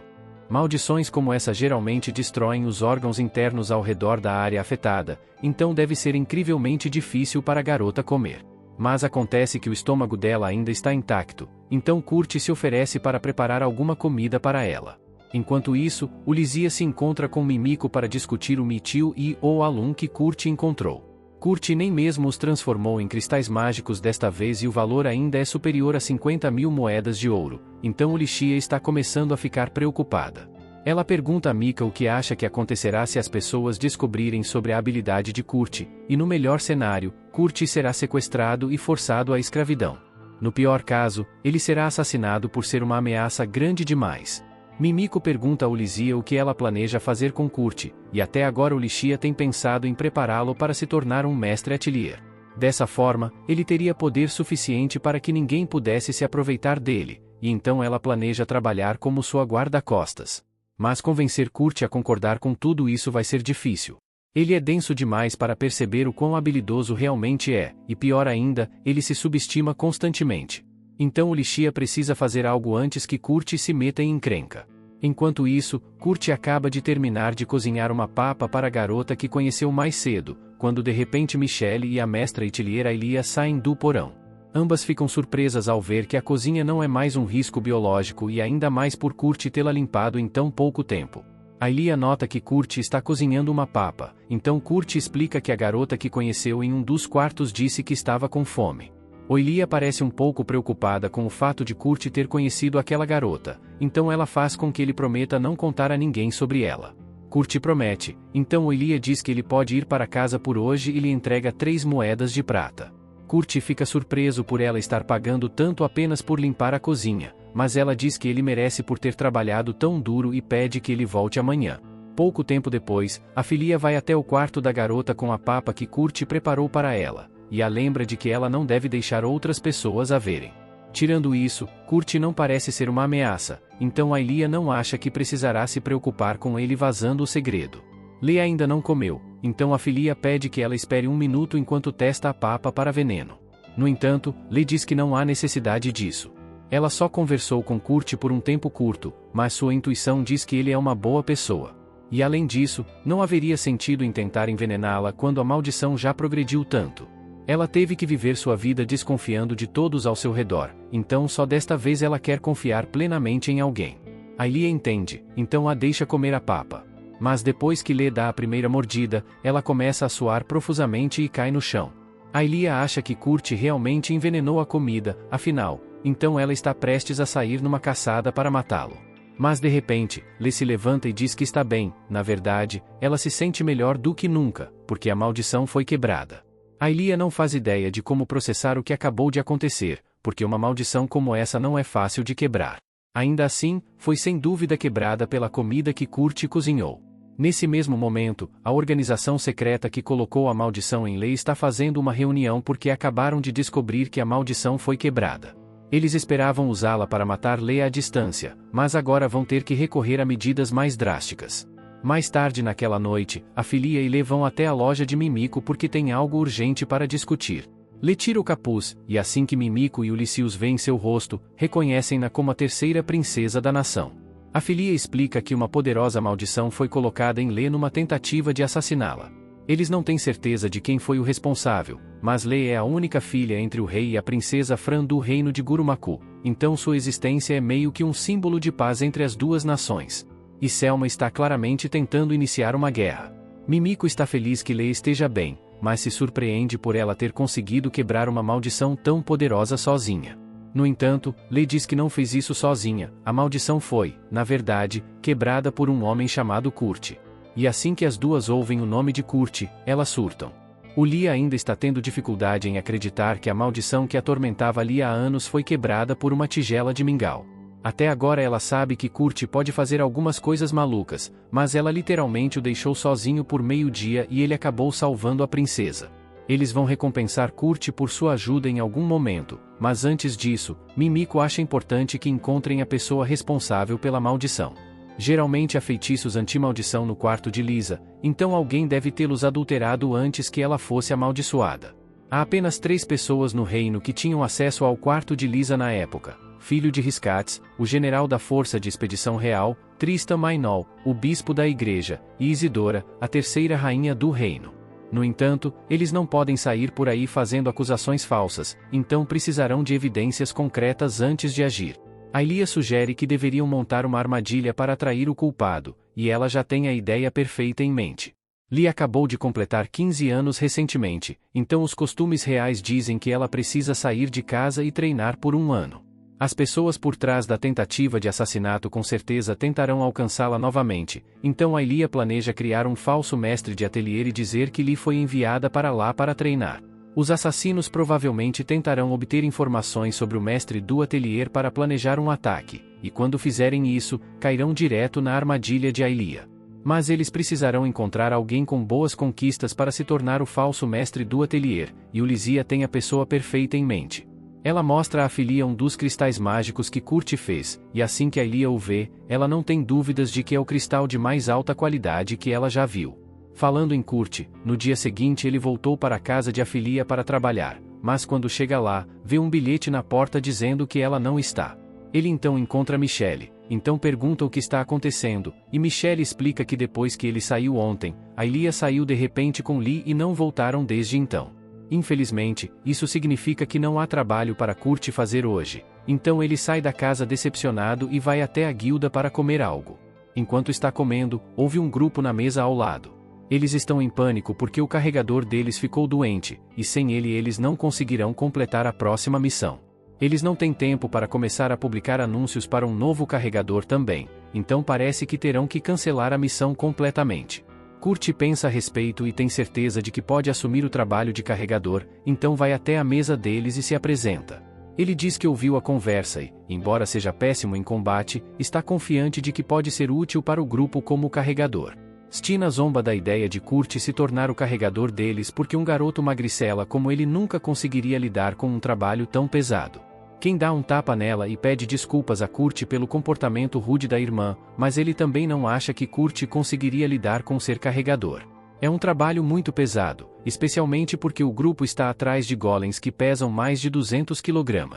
Maldições como essa geralmente destroem os órgãos internos ao redor da área afetada, então deve ser incrivelmente difícil para a garota comer. Mas acontece que o estômago dela ainda está intacto, então Kurt se oferece para preparar alguma comida para ela. Enquanto isso, Ulysses se encontra com Mimico para discutir o Mittil e o Alum que Kurt encontrou. Kurt nem mesmo os transformou em cristais mágicos desta vez e o valor ainda é superior a 50.000 moedas de ouro, então Ulysses está começando a ficar preocupada. Ela pergunta a Mika o que acha que acontecerá se as pessoas descobrirem sobre a habilidade de Kurt, e no melhor cenário, Kurt será sequestrado e forçado à escravidão. No pior caso, ele será assassinado por ser uma ameaça grande demais. Mimico pergunta a Ulysses o que ela planeja fazer com Kurt, e até agora Ulysses tem pensado em prepará-lo para se tornar um mestre atelier. Dessa forma, ele teria poder suficiente para que ninguém pudesse se aproveitar dele, e então ela planeja trabalhar como sua guarda-costas. Mas convencer Kurt a concordar com tudo isso vai ser difícil. Ele é denso demais para perceber o quão habilidoso realmente é, e pior ainda, ele se subestima constantemente. Então Ulysses precisa fazer algo antes que Kurt se meta em encrenca. Enquanto isso, Kurt acaba de terminar de cozinhar uma papa para a garota que conheceu mais cedo, quando de repente Michelle e a mestra Italier Ailia saem do porão. Ambas ficam surpresas ao ver que a cozinha não é mais um risco biológico e ainda mais por Kurt tê-la limpado em tão pouco tempo. Ailia nota que Kurt está cozinhando uma papa, então Kurt explica que a garota que conheceu em um dos quartos disse que estava com fome. Oilia parece um pouco preocupada com o fato de Kurt ter conhecido aquela garota, então ela faz com que ele prometa não contar a ninguém sobre ela. Kurt promete, então Oilia diz que ele pode ir para casa por hoje e lhe entrega 3 moedas de prata. Kurt fica surpreso por ela estar pagando tanto apenas por limpar a cozinha, mas ela diz que ele merece por ter trabalhado tão duro e pede que ele volte amanhã. Pouco tempo depois, a filha vai até o quarto da garota com a papa que Kurt preparou para ela, e a lembra de que ela não deve deixar outras pessoas a verem. Tirando isso, Kurt não parece ser uma ameaça, então Ailia não acha que precisará se preocupar com ele vazando o segredo. Lê ainda não comeu, então a filha pede que ela espere 1 minuto enquanto testa a papa para veneno. No entanto, Lê diz que não há necessidade disso. Ela só conversou com Kurt por um tempo curto, mas sua intuição diz que ele é uma boa pessoa. E além disso, não haveria sentido em tentar envenená-la quando a maldição já progrediu tanto. Ela teve que viver sua vida desconfiando de todos ao seu redor, então só desta vez ela quer confiar plenamente em alguém. Ailia entende, então a deixa comer a papa. Mas depois que Lê dá a primeira mordida, ela começa a suar profusamente e cai no chão. Aylia acha que Kurt realmente envenenou a comida, afinal, então ela está prestes a sair numa caçada para matá-lo. Mas de repente, Lee se levanta e diz que está bem. Na verdade, ela se sente melhor do que nunca, porque a maldição foi quebrada. Aylia não faz ideia de como processar o que acabou de acontecer, porque uma maldição como essa não é fácil de quebrar. Ainda assim, foi sem dúvida quebrada pela comida que Kurt cozinhou. Nesse mesmo momento, a organização secreta que colocou a maldição em Lee está fazendo uma reunião porque acabaram de descobrir que a maldição foi quebrada. Eles esperavam usá-la para matar Lee à distância, mas agora vão ter que recorrer a medidas mais drásticas. Mais tarde naquela noite, a Filia e Lee vão até a loja de Mimiko porque tem algo urgente para discutir. Lee tira o capuz, e assim que Mimiko e Ulysses veem seu rosto, reconhecem-na como a terceira princesa da nação. A Filia explica que uma poderosa maldição foi colocada em Lee numa tentativa de assassiná-la. Eles não têm certeza de quem foi o responsável, mas Lee é a única filha entre o rei e a princesa Fran do reino de Gurumaku, então sua existência é meio que um símbolo de paz entre as duas nações. E Selma está claramente tentando iniciar uma guerra. Mimiko está feliz que Lee esteja bem, mas se surpreende por ela ter conseguido quebrar uma maldição tão poderosa sozinha. No entanto, Lee diz que não fez isso sozinha, a maldição foi, na verdade, quebrada por um homem chamado Kurt. E assim que as duas ouvem o nome de Kurt, elas surtam. Lee ainda está tendo dificuldade em acreditar que a maldição que atormentava Lee há anos foi quebrada por uma tigela de mingau. Até agora ela sabe que Kurt pode fazer algumas coisas malucas, mas ela literalmente o deixou sozinho por meio-dia e ele acabou salvando a princesa. Eles vão recompensar Kurt por sua ajuda em algum momento, mas antes disso, Mimiko acha importante que encontrem a pessoa responsável pela maldição. Geralmente há feitiços anti-maldição no quarto de Lisa, então alguém deve tê-los adulterado antes que ela fosse amaldiçoada. Há apenas 3 pessoas no reino que tinham acesso ao quarto de Lisa na época: filho de Riskats, o general da Força de Expedição Real, Tristan Mainol, o bispo da igreja, e Isidora, a terceira rainha do reino. No entanto, eles não podem sair por aí fazendo acusações falsas, então precisarão de evidências concretas antes de agir. Aylia sugere que deveriam montar uma armadilha para atrair o culpado, e ela já tem a ideia perfeita em mente. Lee acabou de completar 15 anos recentemente, então os costumes reais dizem que ela precisa sair de casa e treinar por 1 ano. As pessoas por trás da tentativa de assassinato com certeza tentarão alcançá-la novamente, então Aylia planeja criar um falso mestre de ateliê e dizer que Lee foi enviada para lá para treinar. Os assassinos provavelmente tentarão obter informações sobre o mestre do ateliê para planejar um ataque, e quando fizerem isso, cairão direto na armadilha de Aylia. Mas eles precisarão encontrar alguém com boas conquistas para se tornar o falso mestre do ateliê, e Ulysses tem a pessoa perfeita em mente. Ela mostra a Filia um dos cristais mágicos que Kurt fez, e assim que Aylia o vê, ela não tem dúvidas de que é o cristal de mais alta qualidade que ela já viu. Falando em Kurt, no dia seguinte ele voltou para a casa de Filia para trabalhar, mas quando chega lá, vê um bilhete na porta dizendo que ela não está. Ele então encontra Michelle, então pergunta o que está acontecendo, e Michelle explica que depois que ele saiu ontem, Aylia saiu de repente com Lee e não voltaram desde então. Infelizmente, isso significa que não há trabalho para Kurt fazer hoje, então ele sai da casa decepcionado e vai até a guilda para comer algo. Enquanto está comendo, houve um grupo na mesa ao lado. Eles estão em pânico porque o carregador deles ficou doente, e sem ele eles não conseguirão completar a próxima missão. Eles não têm tempo para começar a publicar anúncios para um novo carregador também, então parece que terão que cancelar a missão completamente. Kurt pensa a respeito e tem certeza de que pode assumir o trabalho de carregador, então vai até a mesa deles e se apresenta. Ele diz que ouviu a conversa e, embora seja péssimo em combate, está confiante de que pode ser útil para o grupo como carregador. Stina zomba da ideia de Kurt se tornar o carregador deles porque um garoto magricela como ele nunca conseguiria lidar com um trabalho tão pesado. Quem dá um tapa nela e pede desculpas a Kurt pelo comportamento rude da irmã, mas ele também não acha que Kurt conseguiria lidar com ser carregador. É um trabalho muito pesado, especialmente porque o grupo está atrás de golems que pesam mais de 200 kg.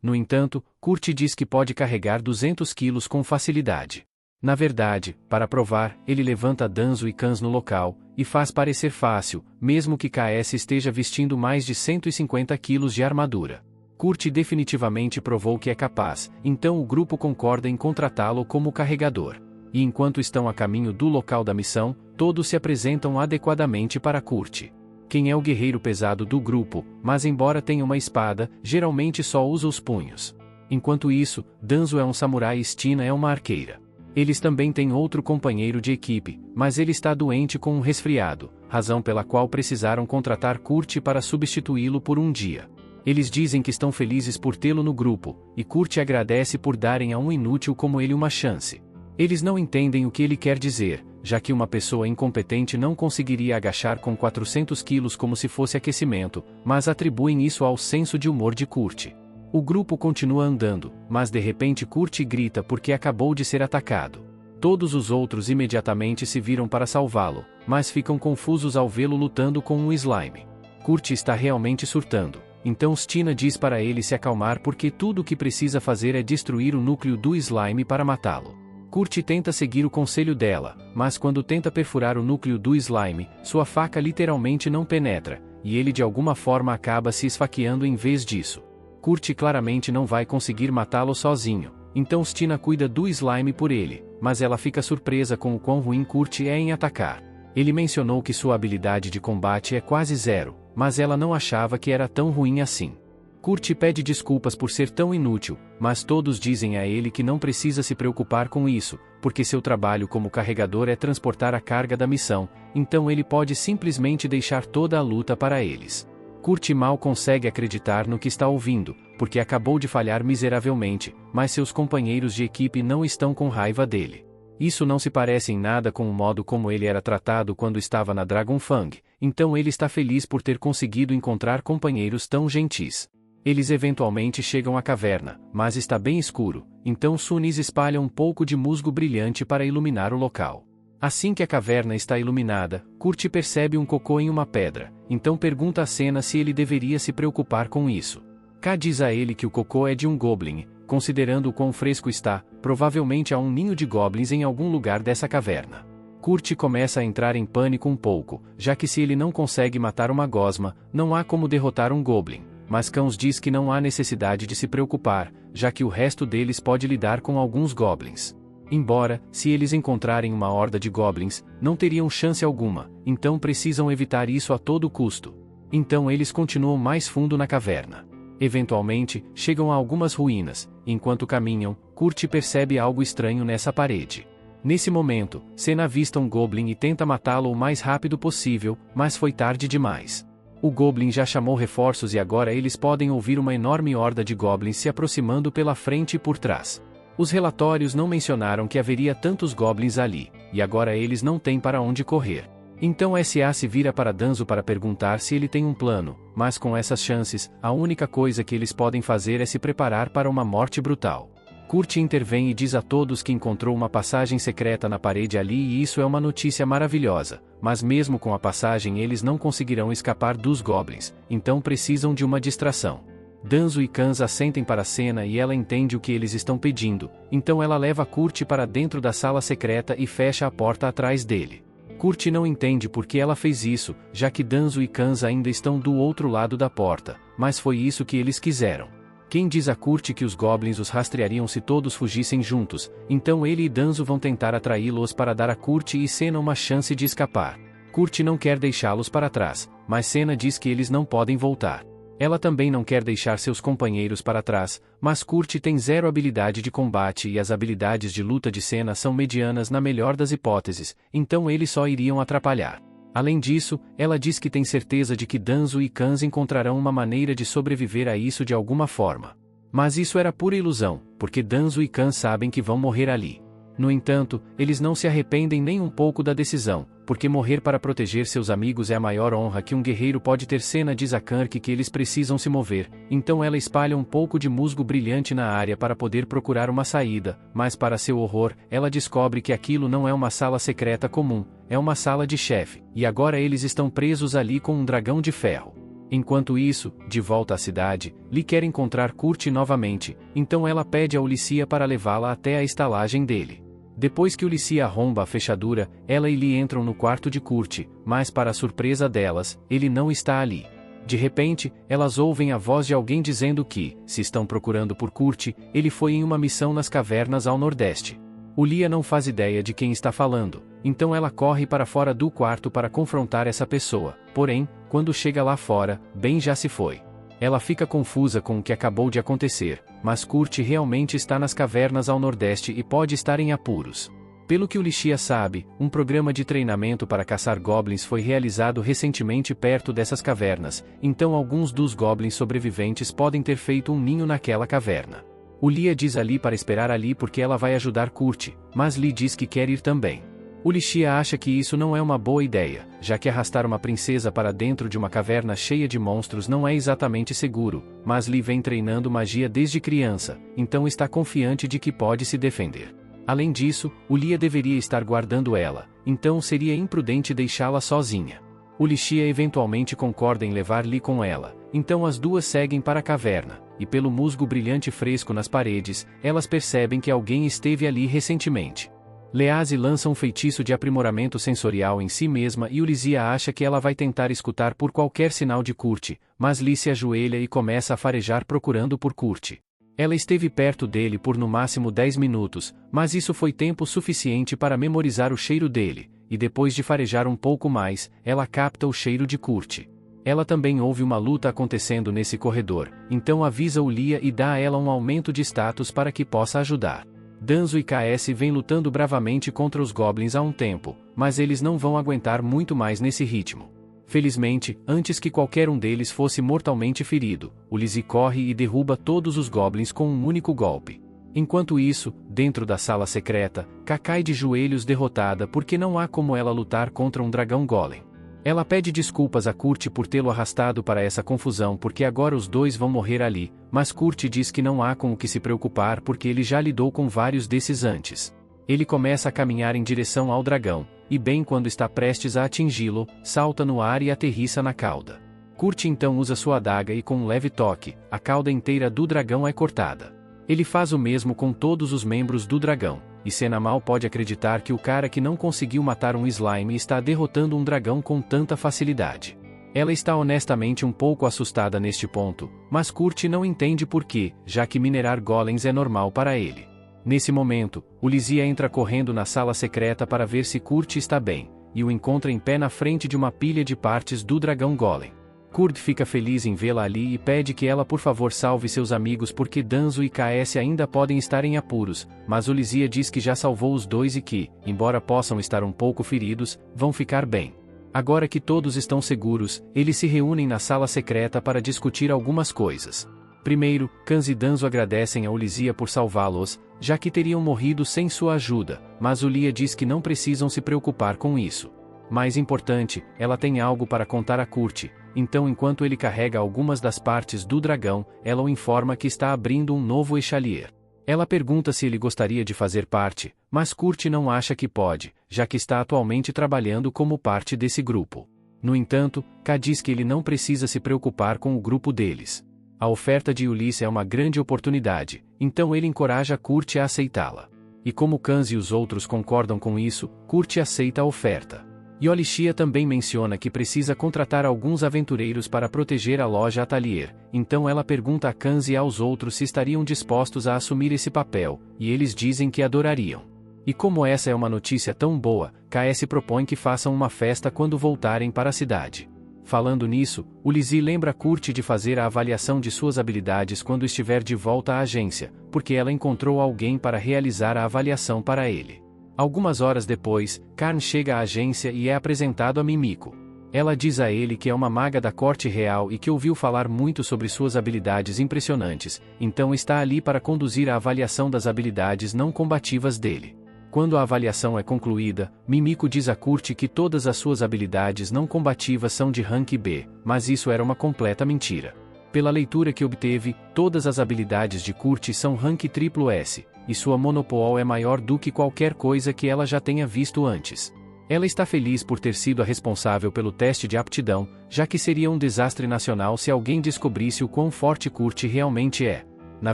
No entanto, Kurt diz que pode carregar 200 kg com facilidade. Na verdade, para provar, ele levanta Danzo e Kans no local, e faz parecer fácil, mesmo que KS esteja vestindo mais de 150 kg de armadura. Kurt definitivamente provou que é capaz, então o grupo concorda em contratá-lo como carregador. E enquanto estão a caminho do local da missão, todos se apresentam adequadamente para Kurt. quem é o guerreiro pesado do grupo, mas embora tenha uma espada, geralmente só usa os punhos. Enquanto isso, Danzo é um samurai e Stina é uma arqueira. Eles também têm outro companheiro de equipe, mas ele está doente com um resfriado, razão pela qual precisaram contratar Kurt para substituí-lo por um dia. Eles dizem que estão felizes por tê-lo no grupo, e Kurt agradece por darem a um inútil como ele uma chance. Eles não entendem o que ele quer dizer, já que uma pessoa incompetente não conseguiria agachar com 400 quilos como se fosse aquecimento, mas atribuem isso ao senso de humor de Kurt. O grupo continua andando, mas de repente Kurt grita porque acabou de ser atacado. Todos os outros imediatamente se viram para salvá-lo, mas ficam confusos ao vê-lo lutando com um slime. Kurt está realmente surtando, então Stina diz para ele se acalmar porque tudo o que precisa fazer é destruir o núcleo do slime para matá-lo. Kurt tenta seguir o conselho dela, mas quando tenta perfurar o núcleo do slime, sua faca literalmente não penetra, e ele de alguma forma acaba se esfaqueando em vez disso. Kurt claramente não vai conseguir matá-lo sozinho, então Stina cuida do slime por ele, mas ela fica surpresa com o quão ruim Kurt é em atacar. Ele mencionou que sua habilidade de combate é quase zero, mas ela não achava que era tão ruim assim. Kurt pede desculpas por ser tão inútil, mas todos dizem a ele que não precisa se preocupar com isso, porque seu trabalho como carregador é transportar a carga da missão, então ele pode simplesmente deixar toda a luta para eles. Kurt mal consegue acreditar no que está ouvindo, porque acabou de falhar miseravelmente, mas seus companheiros de equipe não estão com raiva dele. Isso não se parece em nada com o modo como ele era tratado quando estava na Dragonfang, então ele está feliz por ter conseguido encontrar companheiros tão gentis. Eles eventualmente chegam à caverna, mas está bem escuro, então Sunis espalha um pouco de musgo brilhante para iluminar o local. Assim que a caverna está iluminada, Kurt percebe um cocô em uma pedra, então pergunta a Senna se ele deveria se preocupar com isso. K diz a ele que o cocô é de um goblin, considerando o quão fresco está, provavelmente há um ninho de goblins em algum lugar dessa caverna. Kurt começa a entrar em pânico um pouco, já que se ele não consegue matar uma gosma, não há como derrotar um goblin. Mas Cãos diz que não há necessidade de se preocupar, já que o resto deles pode lidar com alguns goblins. Embora, se eles encontrarem uma horda de goblins, não teriam chance alguma, então precisam evitar isso a todo custo. Então eles continuam mais fundo na caverna. Eventualmente, chegam a algumas ruínas. Enquanto caminham, Kurt percebe algo estranho nessa parede. Nesse momento, Senna avista um goblin e tenta matá-lo o mais rápido possível, mas foi tarde demais. O Goblin já chamou reforços e agora eles podem ouvir uma enorme horda de goblins se aproximando pela frente e por trás. Os relatórios não mencionaram que haveria tantos goblins ali, e agora eles não têm para onde correr. Então SA se vira para Danzo para perguntar se ele tem um plano, mas com essas chances, a única coisa que eles podem fazer é se preparar para uma morte brutal. Kurt intervém e diz a todos que encontrou uma passagem secreta na parede ali e isso é uma notícia maravilhosa, mas mesmo com a passagem eles não conseguirão escapar dos goblins, então precisam de uma distração. Danzo e Kans assentem para a cena e ela entende o que eles estão pedindo, então ela leva Kurt para dentro da sala secreta e fecha a porta atrás dele. Kurt não entende por que ela fez isso, já que Danzo e Kans ainda estão do outro lado da porta, mas foi isso que eles quiseram. Quem diz a Kurt que os goblins os rastreariam se todos fugissem juntos, então ele e Danzo vão tentar atraí-los para dar a Kurt e Senna uma chance de escapar. Kurt não quer deixá-los para trás, mas Senna diz que eles não podem voltar. Ela também não quer deixar seus companheiros para trás, mas Kurt tem zero habilidade de combate e as habilidades de luta de Senna são medianas na melhor das hipóteses, então eles só iriam atrapalhar. Além disso, ela diz que tem certeza de que Danzo e Kans encontrarão uma maneira de sobreviver a isso de alguma forma. Mas isso era pura ilusão, porque Danzo e Kans sabem que vão morrer ali. No entanto, eles não se arrependem nem um pouco da decisão, porque morrer para proteger seus amigos é a maior honra que um guerreiro pode ter. Senna diz a Kirk que eles precisam se mover, então ela espalha um pouco de musgo brilhante na área para poder procurar uma saída, mas para seu horror, ela descobre que aquilo não é uma sala secreta comum, é uma sala de chefe, e agora eles estão presos ali com um dragão de ferro. Enquanto isso, de volta à cidade, Lee quer encontrar Kurt novamente, então ela pede a Ulissia para levá-la até a estalagem dele. Depois que Ulissia arromba a fechadura, ela e Lee entram no quarto de Kurt, mas para a surpresa delas, ele não está ali. De repente, elas ouvem a voz de alguém dizendo que, se estão procurando por Kurt, ele foi em uma missão nas cavernas ao nordeste. Lia não faz ideia de quem está falando, então ela corre para fora do quarto para confrontar essa pessoa, porém, quando chega lá fora, Ben já se foi. Ela fica confusa com o que acabou de acontecer, mas Kurt realmente está nas cavernas ao nordeste e pode estar em apuros. Pelo que Lixia sabe, um programa de treinamento para caçar goblins foi realizado recentemente perto dessas cavernas, então alguns dos goblins sobreviventes podem ter feito um ninho naquela caverna. Lia diz a Lee para esperar ali porque ela vai ajudar Kurt, mas Lee diz que quer ir também. Lixia acha que isso não é uma boa ideia, já que arrastar uma princesa para dentro de uma caverna cheia de monstros não é exatamente seguro, mas Lee vem treinando magia desde criança, então está confiante de que pode se defender. Além disso, Lia deveria estar guardando ela, então seria imprudente deixá-la sozinha. Lixia eventualmente concorda em levar Lee com ela, então as duas seguem para a caverna, e pelo musgo brilhante fresco nas paredes, elas percebem que alguém esteve ali recentemente. Leaze lança um feitiço de aprimoramento sensorial em si mesma e Lizia acha que ela vai tentar escutar por qualquer sinal de Kurt, mas Lee se ajoelha e começa a farejar procurando por Kurt. Ela esteve perto dele por no máximo 10 minutos, mas isso foi tempo suficiente para memorizar o cheiro dele, e depois de farejar um pouco mais, ela capta o cheiro de Kurt. Ela também ouve uma luta acontecendo nesse corredor, então avisa Lia e dá a ela um aumento de status para que possa ajudar. Danzo e KS vêm lutando bravamente contra os goblins há um tempo, mas eles não vão aguentar muito mais nesse ritmo. Felizmente, antes que qualquer um deles fosse mortalmente ferido, Lizzie corre e derruba todos os goblins com um único golpe. Enquanto isso, dentro da sala secreta, Ká cai de joelhos derrotada porque não há como ela lutar contra um dragão golem. Ela pede desculpas a Kurt por tê-lo arrastado para essa confusão porque agora os dois vão morrer ali, mas Kurt diz que não há com o que se preocupar porque ele já lidou com vários desses antes. Ele começa a caminhar em direção ao dragão, e bem quando está prestes a atingi-lo, salta no ar e aterrissa na cauda. Kurt então usa sua adaga e com um leve toque, a cauda inteira do dragão é cortada. Ele faz o mesmo com todos os membros do dragão, e Senna mal pode acreditar que o cara que não conseguiu matar um slime está derrotando um dragão com tanta facilidade. Ela está honestamente um pouco assustada neste ponto, mas Kurt não entende por quê, já que minerar golems é normal para ele. Nesse momento, Lizia entra correndo na sala secreta para ver se Kurt está bem, e o encontra em pé na frente de uma pilha de partes do dragão golem. Kurt fica feliz em vê-la ali e pede que ela por favor salve seus amigos porque Danzo e KS ainda podem estar em apuros, mas Lizia diz que já salvou os dois e que, embora possam estar um pouco feridos, vão ficar bem. Agora que todos estão seguros, eles se reúnem na sala secreta para discutir algumas coisas. Primeiro, Kans e Danzo agradecem a Lizia por salvá-los, já que teriam morrido sem sua ajuda, mas Lia diz que não precisam se preocupar com isso. Mais importante, ela tem algo para contar a Kurt, então enquanto ele carrega algumas das partes do dragão, ela o informa que está abrindo um novo Echalier. Ela pergunta se ele gostaria de fazer parte, mas Kurt não acha que pode, já que está atualmente trabalhando como parte desse grupo. No entanto, Ká diz que ele não precisa se preocupar com o grupo deles. A oferta de Ulysse é uma grande oportunidade, então ele encoraja Kurt a aceitá-la. E como Kans e os outros concordam com isso, Kurt aceita a oferta. Lixia também menciona que precisa contratar alguns aventureiros para proteger a loja Atelier, então ela pergunta a Kans e aos outros se estariam dispostos a assumir esse papel, e eles dizem que adorariam. E como essa é uma notícia tão boa, KS propõe que façam uma festa quando voltarem para a cidade. Falando nisso, Lizzie lembra Kurt de fazer a avaliação de suas habilidades quando estiver de volta à agência, porque ela encontrou alguém para realizar a avaliação para ele. Algumas horas depois, Karn chega à agência e é apresentado a Mimiko. Ela diz a ele que é uma maga da corte real e que ouviu falar muito sobre suas habilidades impressionantes, então está ali para conduzir a avaliação das habilidades não combativas dele. Quando a avaliação é concluída, Mimiko diz a Kurt que todas as suas habilidades não combativas são de rank B, mas isso era uma completa mentira. Pela leitura que obteve, todas as habilidades de Kurt são rank S, e sua monopol é maior do que qualquer coisa que ela já tenha visto antes. Ela está feliz por ter sido a responsável pelo teste de aptidão, já que seria um desastre nacional se alguém descobrisse o quão forte Kurt realmente é. Na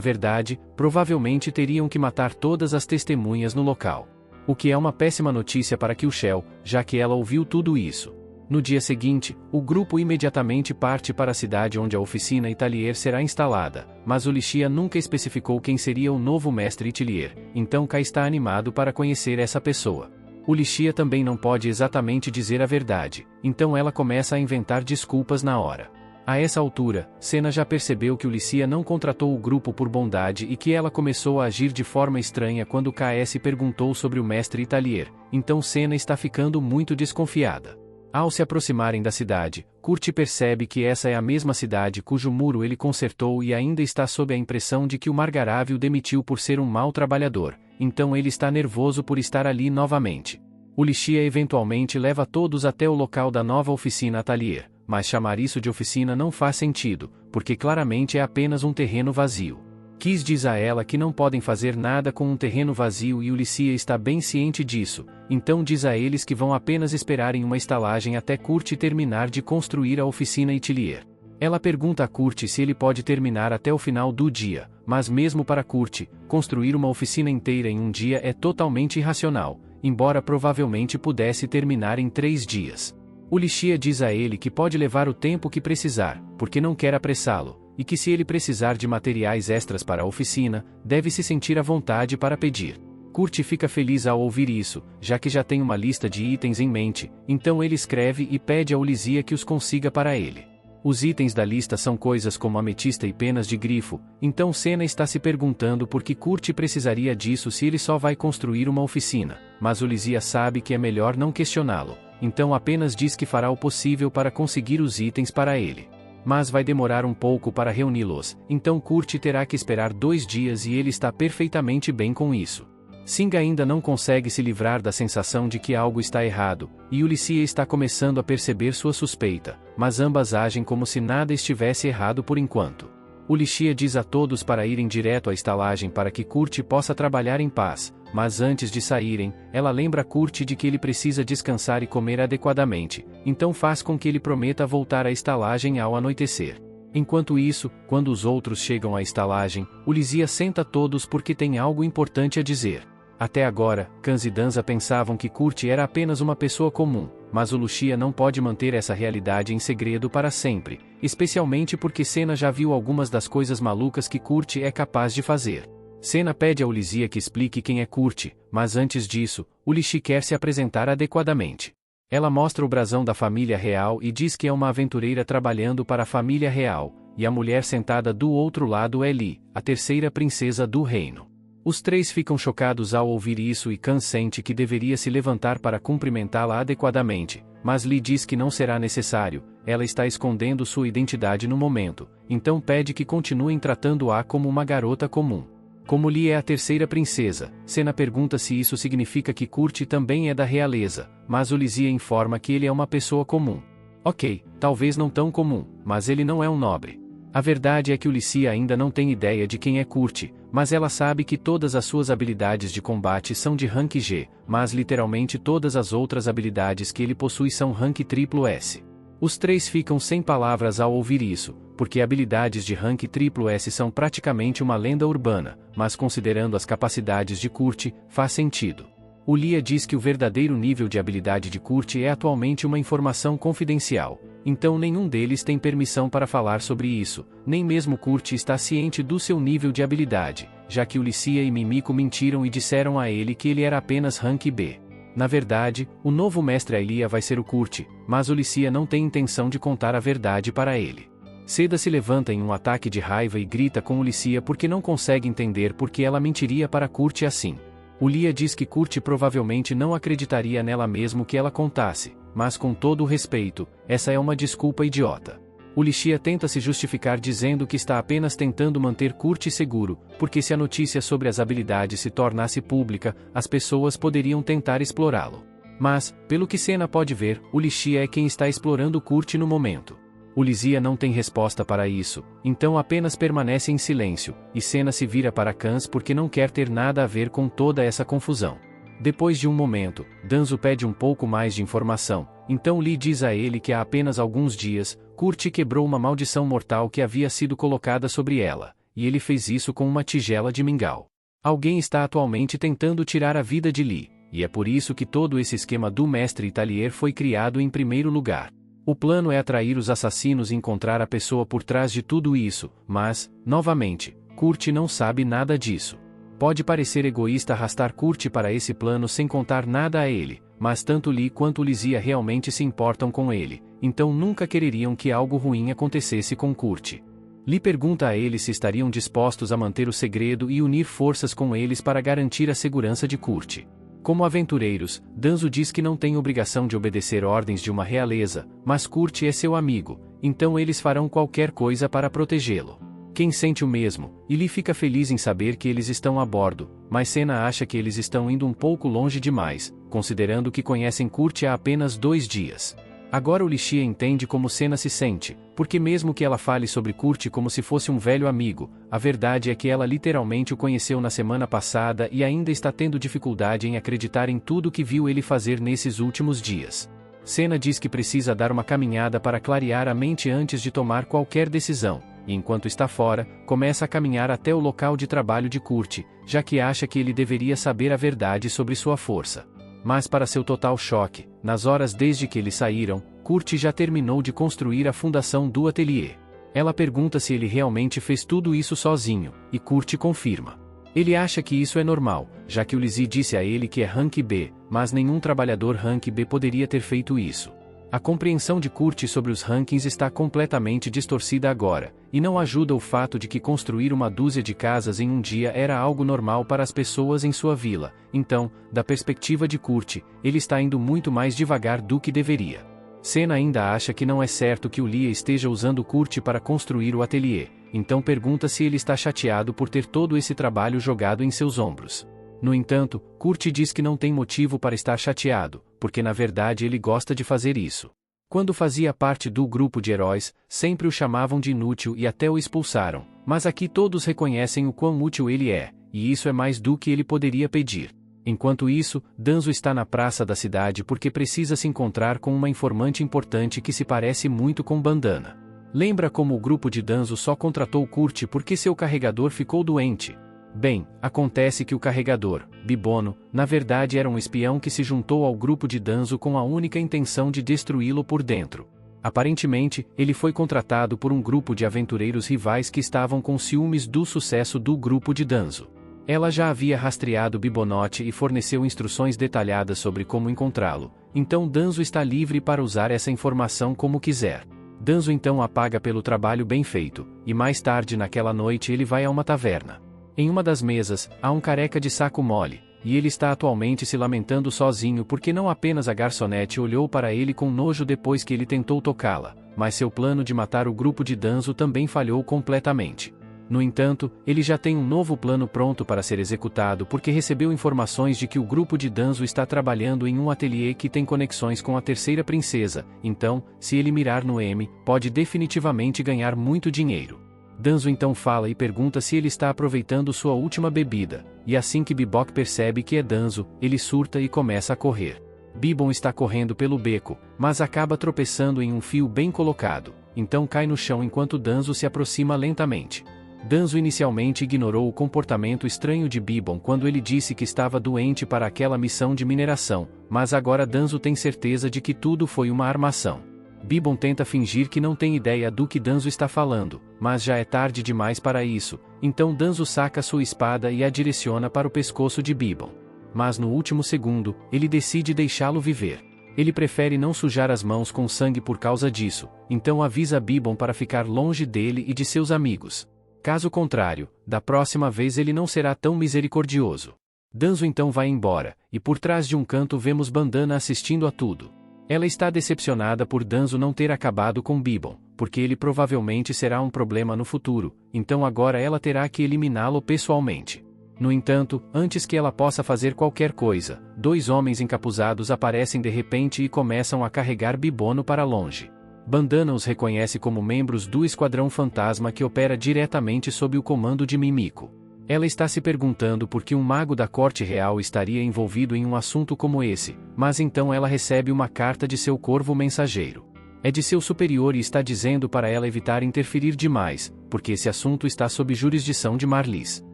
verdade, provavelmente teriam que matar todas as testemunhas no local. O que é uma péssima notícia para Kyushel, já que ela ouviu tudo isso. No dia seguinte, o grupo imediatamente parte para a cidade onde a oficina Italier será instalada, mas o Lixia nunca especificou quem seria o novo mestre Italier, então Kai está animado para conhecer essa pessoa. O Lixia também não pode exatamente dizer a verdade, então ela começa a inventar desculpas na hora. A essa altura, Senna já percebeu que o Lixia não contratou o grupo por bondade e que ela começou a agir de forma estranha quando KS perguntou sobre o mestre Italier, então Senna está ficando muito desconfiada. Ao se aproximarem da cidade, Kurt percebe que essa é a mesma cidade cujo muro ele consertou e ainda está sob a impressão de que o Margaravio o demitiu por ser um mau trabalhador, então ele está nervoso por estar ali novamente. O Lixia eventualmente leva todos até o local da nova oficina Atelier, mas chamar isso de oficina não faz sentido, porque claramente é apenas um terreno vazio. Kiss diz a ela que não podem fazer nada com um terreno vazio e o Lixia está bem ciente disso, então diz a eles que vão apenas esperar em uma estalagem até Kurt terminar de construir a oficina Italier. Ela pergunta a Kurt se ele pode terminar até o final do dia, mas mesmo para Kurt, construir uma oficina inteira em um dia é totalmente irracional, embora provavelmente pudesse terminar em 3 dias. O Lixia diz a ele que pode levar o tempo que precisar, porque não quer apressá-lo, e que se ele precisar de materiais extras para a oficina, deve se sentir à vontade para pedir. Kurt fica feliz ao ouvir isso, já que já tem uma lista de itens em mente, então ele escreve e pede a Lixia que os consiga para ele. Os itens da lista são coisas como ametista e penas de grifo, então Senna está se perguntando por que Kurt precisaria disso se ele só vai construir uma oficina, mas o Lixia sabe que é melhor não questioná-lo, então apenas diz que fará o possível para conseguir os itens para ele. Mas vai demorar um pouco para reuni-los, então Kurt terá que esperar 2 dias e ele está perfeitamente bem com isso. Singa ainda não consegue se livrar da sensação de que algo está errado, e o Lixia está começando a perceber sua suspeita, mas ambas agem como se nada estivesse errado por enquanto. O Lixia diz a todos para irem direto à estalagem para que Kurt possa trabalhar em paz, mas antes de saírem, ela lembra Kurt de que ele precisa descansar e comer adequadamente, então faz com que ele prometa voltar à estalagem ao anoitecer. Enquanto isso, quando os outros chegam à estalagem, o Lixia senta todos porque tem algo importante a dizer. Até agora, Kans e Danza pensavam que Kurt era apenas uma pessoa comum, mas o Lixia não pode manter essa realidade em segredo para sempre, especialmente porque Senna já viu algumas das coisas malucas que Kurt é capaz de fazer. Senna pede a Lixia que explique quem é Kurt, mas antes disso, o Lixia quer se apresentar adequadamente. Ela mostra o brasão da família real e diz que é uma aventureira trabalhando para a família real, e a mulher sentada do outro lado é Li, a terceira princesa do reino. Os 3 ficam chocados ao ouvir isso e Kans sente que deveria se levantar para cumprimentá-la adequadamente, mas Li diz que não será necessário, ela está escondendo sua identidade no momento, então pede que continuem tratando-a como uma garota comum. Como Li é a terceira princesa, Senna pergunta se isso significa que Kurt também é da realeza, mas o Lixia informa que ele é uma pessoa comum. Ok, talvez não tão comum, mas ele não é um nobre. A verdade é que o Lixia ainda não tem ideia de quem é Kurt, mas ela sabe que todas as suas habilidades de combate são de rank G, mas literalmente todas as outras habilidades que ele possui são rank S. Os 3 ficam sem palavras ao ouvir isso, porque habilidades de rank S são praticamente uma lenda urbana, mas considerando as capacidades de Kurt, faz sentido. O Lia diz que o verdadeiro nível de habilidade de Kurt é atualmente uma informação confidencial, então nenhum deles tem permissão para falar sobre isso, nem mesmo Kurt está ciente do seu nível de habilidade, já que o Lixia e Mimiko mentiram e disseram a ele que ele era apenas rank B. Na verdade, o novo mestre Ailia vai ser o Kurt, mas o Lixia não tem intenção de contar a verdade para ele. Seda se levanta em um ataque de raiva e grita com o Lixia porque não consegue entender por que ela mentiria para Kurt assim. O Lia diz que Kurt provavelmente não acreditaria nela mesmo que ela contasse, mas com todo o respeito, essa é uma desculpa idiota. O Lixia tenta se justificar dizendo que está apenas tentando manter Kurt seguro, porque se a notícia sobre as habilidades se tornasse pública, as pessoas poderiam tentar explorá-lo. Mas, pelo que Senna pode ver, o Lixia é quem está explorando Kurt no momento. O Lixia não tem resposta para isso, então apenas permanece em silêncio, e Senna se vira para Kans porque não quer ter nada a ver com toda essa confusão. Depois de um momento, Danzo pede um pouco mais de informação, então Lee diz a ele que há apenas alguns dias, Kurt quebrou uma maldição mortal que havia sido colocada sobre ela, e ele fez isso com uma tigela de mingau. Alguém está atualmente tentando tirar a vida de Lee, e é por isso que todo esse esquema do mestre Italier foi criado em primeiro lugar. O plano é atrair os assassinos e encontrar a pessoa por trás de tudo isso, mas, novamente, Kurt não sabe nada disso. Pode parecer egoísta arrastar Kurt para esse plano sem contar nada a ele, mas tanto Lee quanto Lizia realmente se importam com ele, então nunca quereriam que algo ruim acontecesse com Kurt. Lee pergunta a eles se estariam dispostos a manter o segredo e unir forças com eles para garantir a segurança de Kurt. Como aventureiros, Danzo diz que não tem obrigação de obedecer ordens de uma realeza, mas Kurt é seu amigo, então eles farão qualquer coisa para protegê-lo. Quem sente o mesmo, e Lee fica feliz em saber que eles estão a bordo, mas Senna acha que eles estão indo um pouco longe demais, considerando que conhecem Kurt há apenas 2 dias. Agora o Lixia entende como Senna se sente, porque mesmo que ela fale sobre Kurt como se fosse um velho amigo, a verdade é que ela literalmente o conheceu na semana passada e ainda está tendo dificuldade em acreditar em tudo que viu ele fazer nesses últimos dias. Senna diz que precisa dar uma caminhada para clarear a mente antes de tomar qualquer decisão, e enquanto está fora, começa a caminhar até o local de trabalho de Kurt, já que acha que ele deveria saber a verdade sobre sua força. Mas para seu total choque, nas horas desde que eles saíram, Kurt já terminou de construir a fundação do ateliê. Ela pergunta se ele realmente fez tudo isso sozinho, e Kurt confirma. Ele acha que isso é normal, já que o Lizzie disse a ele que é Rank B, mas nenhum trabalhador Rank B poderia ter feito isso. A compreensão de Kurt sobre os rankings está completamente distorcida agora, e não ajuda o fato de que construir uma dúzia de casas em um dia era algo normal para as pessoas em sua vila, então, da perspectiva de Kurt, ele está indo muito mais devagar do que deveria. Senna ainda acha que não é certo que o Lia esteja usando Kurt para construir o ateliê, então pergunta se ele está chateado por ter todo esse trabalho jogado em seus ombros. No entanto, Kurt diz que não tem motivo para estar chateado, porque na verdade ele gosta de fazer isso. Quando fazia parte do grupo de heróis, sempre o chamavam de inútil e até o expulsaram, mas aqui todos reconhecem o quão útil ele é, e isso é mais do que ele poderia pedir. Enquanto isso, Danzo está na praça da cidade porque precisa se encontrar com uma informante importante que se parece muito com Bandana. Lembra como o grupo de Danzo só contratou Kurt porque seu carregador ficou doente? Bem, acontece que o carregador, Bibono, na verdade era um espião que se juntou ao grupo de Danzo com a única intenção de destruí-lo por dentro. Aparentemente, ele foi contratado por um grupo de aventureiros rivais que estavam com ciúmes do sucesso do grupo de Danzo. Ela já havia rastreado Bibonote e forneceu instruções detalhadas sobre como encontrá-lo, então Danzo está livre para usar essa informação como quiser. Danzo então a paga pelo trabalho bem feito, e mais tarde naquela noite ele vai a uma taverna. Em uma das mesas, há um careca de saco mole, e ele está atualmente se lamentando sozinho porque não apenas a garçonete olhou para ele com nojo depois que ele tentou tocá-la, mas seu plano de matar o grupo de Danzo também falhou completamente. No entanto, ele já tem um novo plano pronto para ser executado porque recebeu informações de que o grupo de Danzo está trabalhando em um ateliê que tem conexões com a terceira princesa, então, se ele mirar no M, pode definitivamente ganhar muito dinheiro. Danzo então fala e pergunta se ele está aproveitando sua última bebida, e assim que Bebop percebe que é Danzo, ele surta e começa a correr. Bibon está correndo pelo beco, mas acaba tropeçando em um fio bem colocado, então cai no chão enquanto Danzo se aproxima lentamente. Danzo inicialmente ignorou o comportamento estranho de Bibon quando ele disse que estava doente para aquela missão de mineração, mas agora Danzo tem certeza de que tudo foi uma armação. Bibon tenta fingir que não tem ideia do que Danzo está falando, mas já é tarde demais para isso, então Danzo saca sua espada e a direciona para o pescoço de Bibon. Mas no último segundo, ele decide deixá-lo viver. Ele prefere não sujar as mãos com sangue por causa disso, então avisa Bibon para ficar longe dele e de seus amigos. Caso contrário, da próxima vez ele não será tão misericordioso. Danzo então vai embora, e por trás de um canto vemos Bandana assistindo a tudo. Ela está decepcionada por Danzo não ter acabado com Bibon, porque ele provavelmente será um problema no futuro, então agora ela terá que eliminá-lo pessoalmente. No entanto, antes que ela possa fazer qualquer coisa, 2 homens encapuzados aparecem de repente e começam a carregar Bibono para longe. Bandana os reconhece como membros do Esquadrão Fantasma que opera diretamente sob o comando de Mimiko. Ela está se perguntando por que um mago da corte real estaria envolvido em um assunto como esse, mas então ela recebe uma carta de seu corvo mensageiro. É de seu superior e está dizendo para ela evitar interferir demais, porque esse assunto está sob jurisdição de Marlies.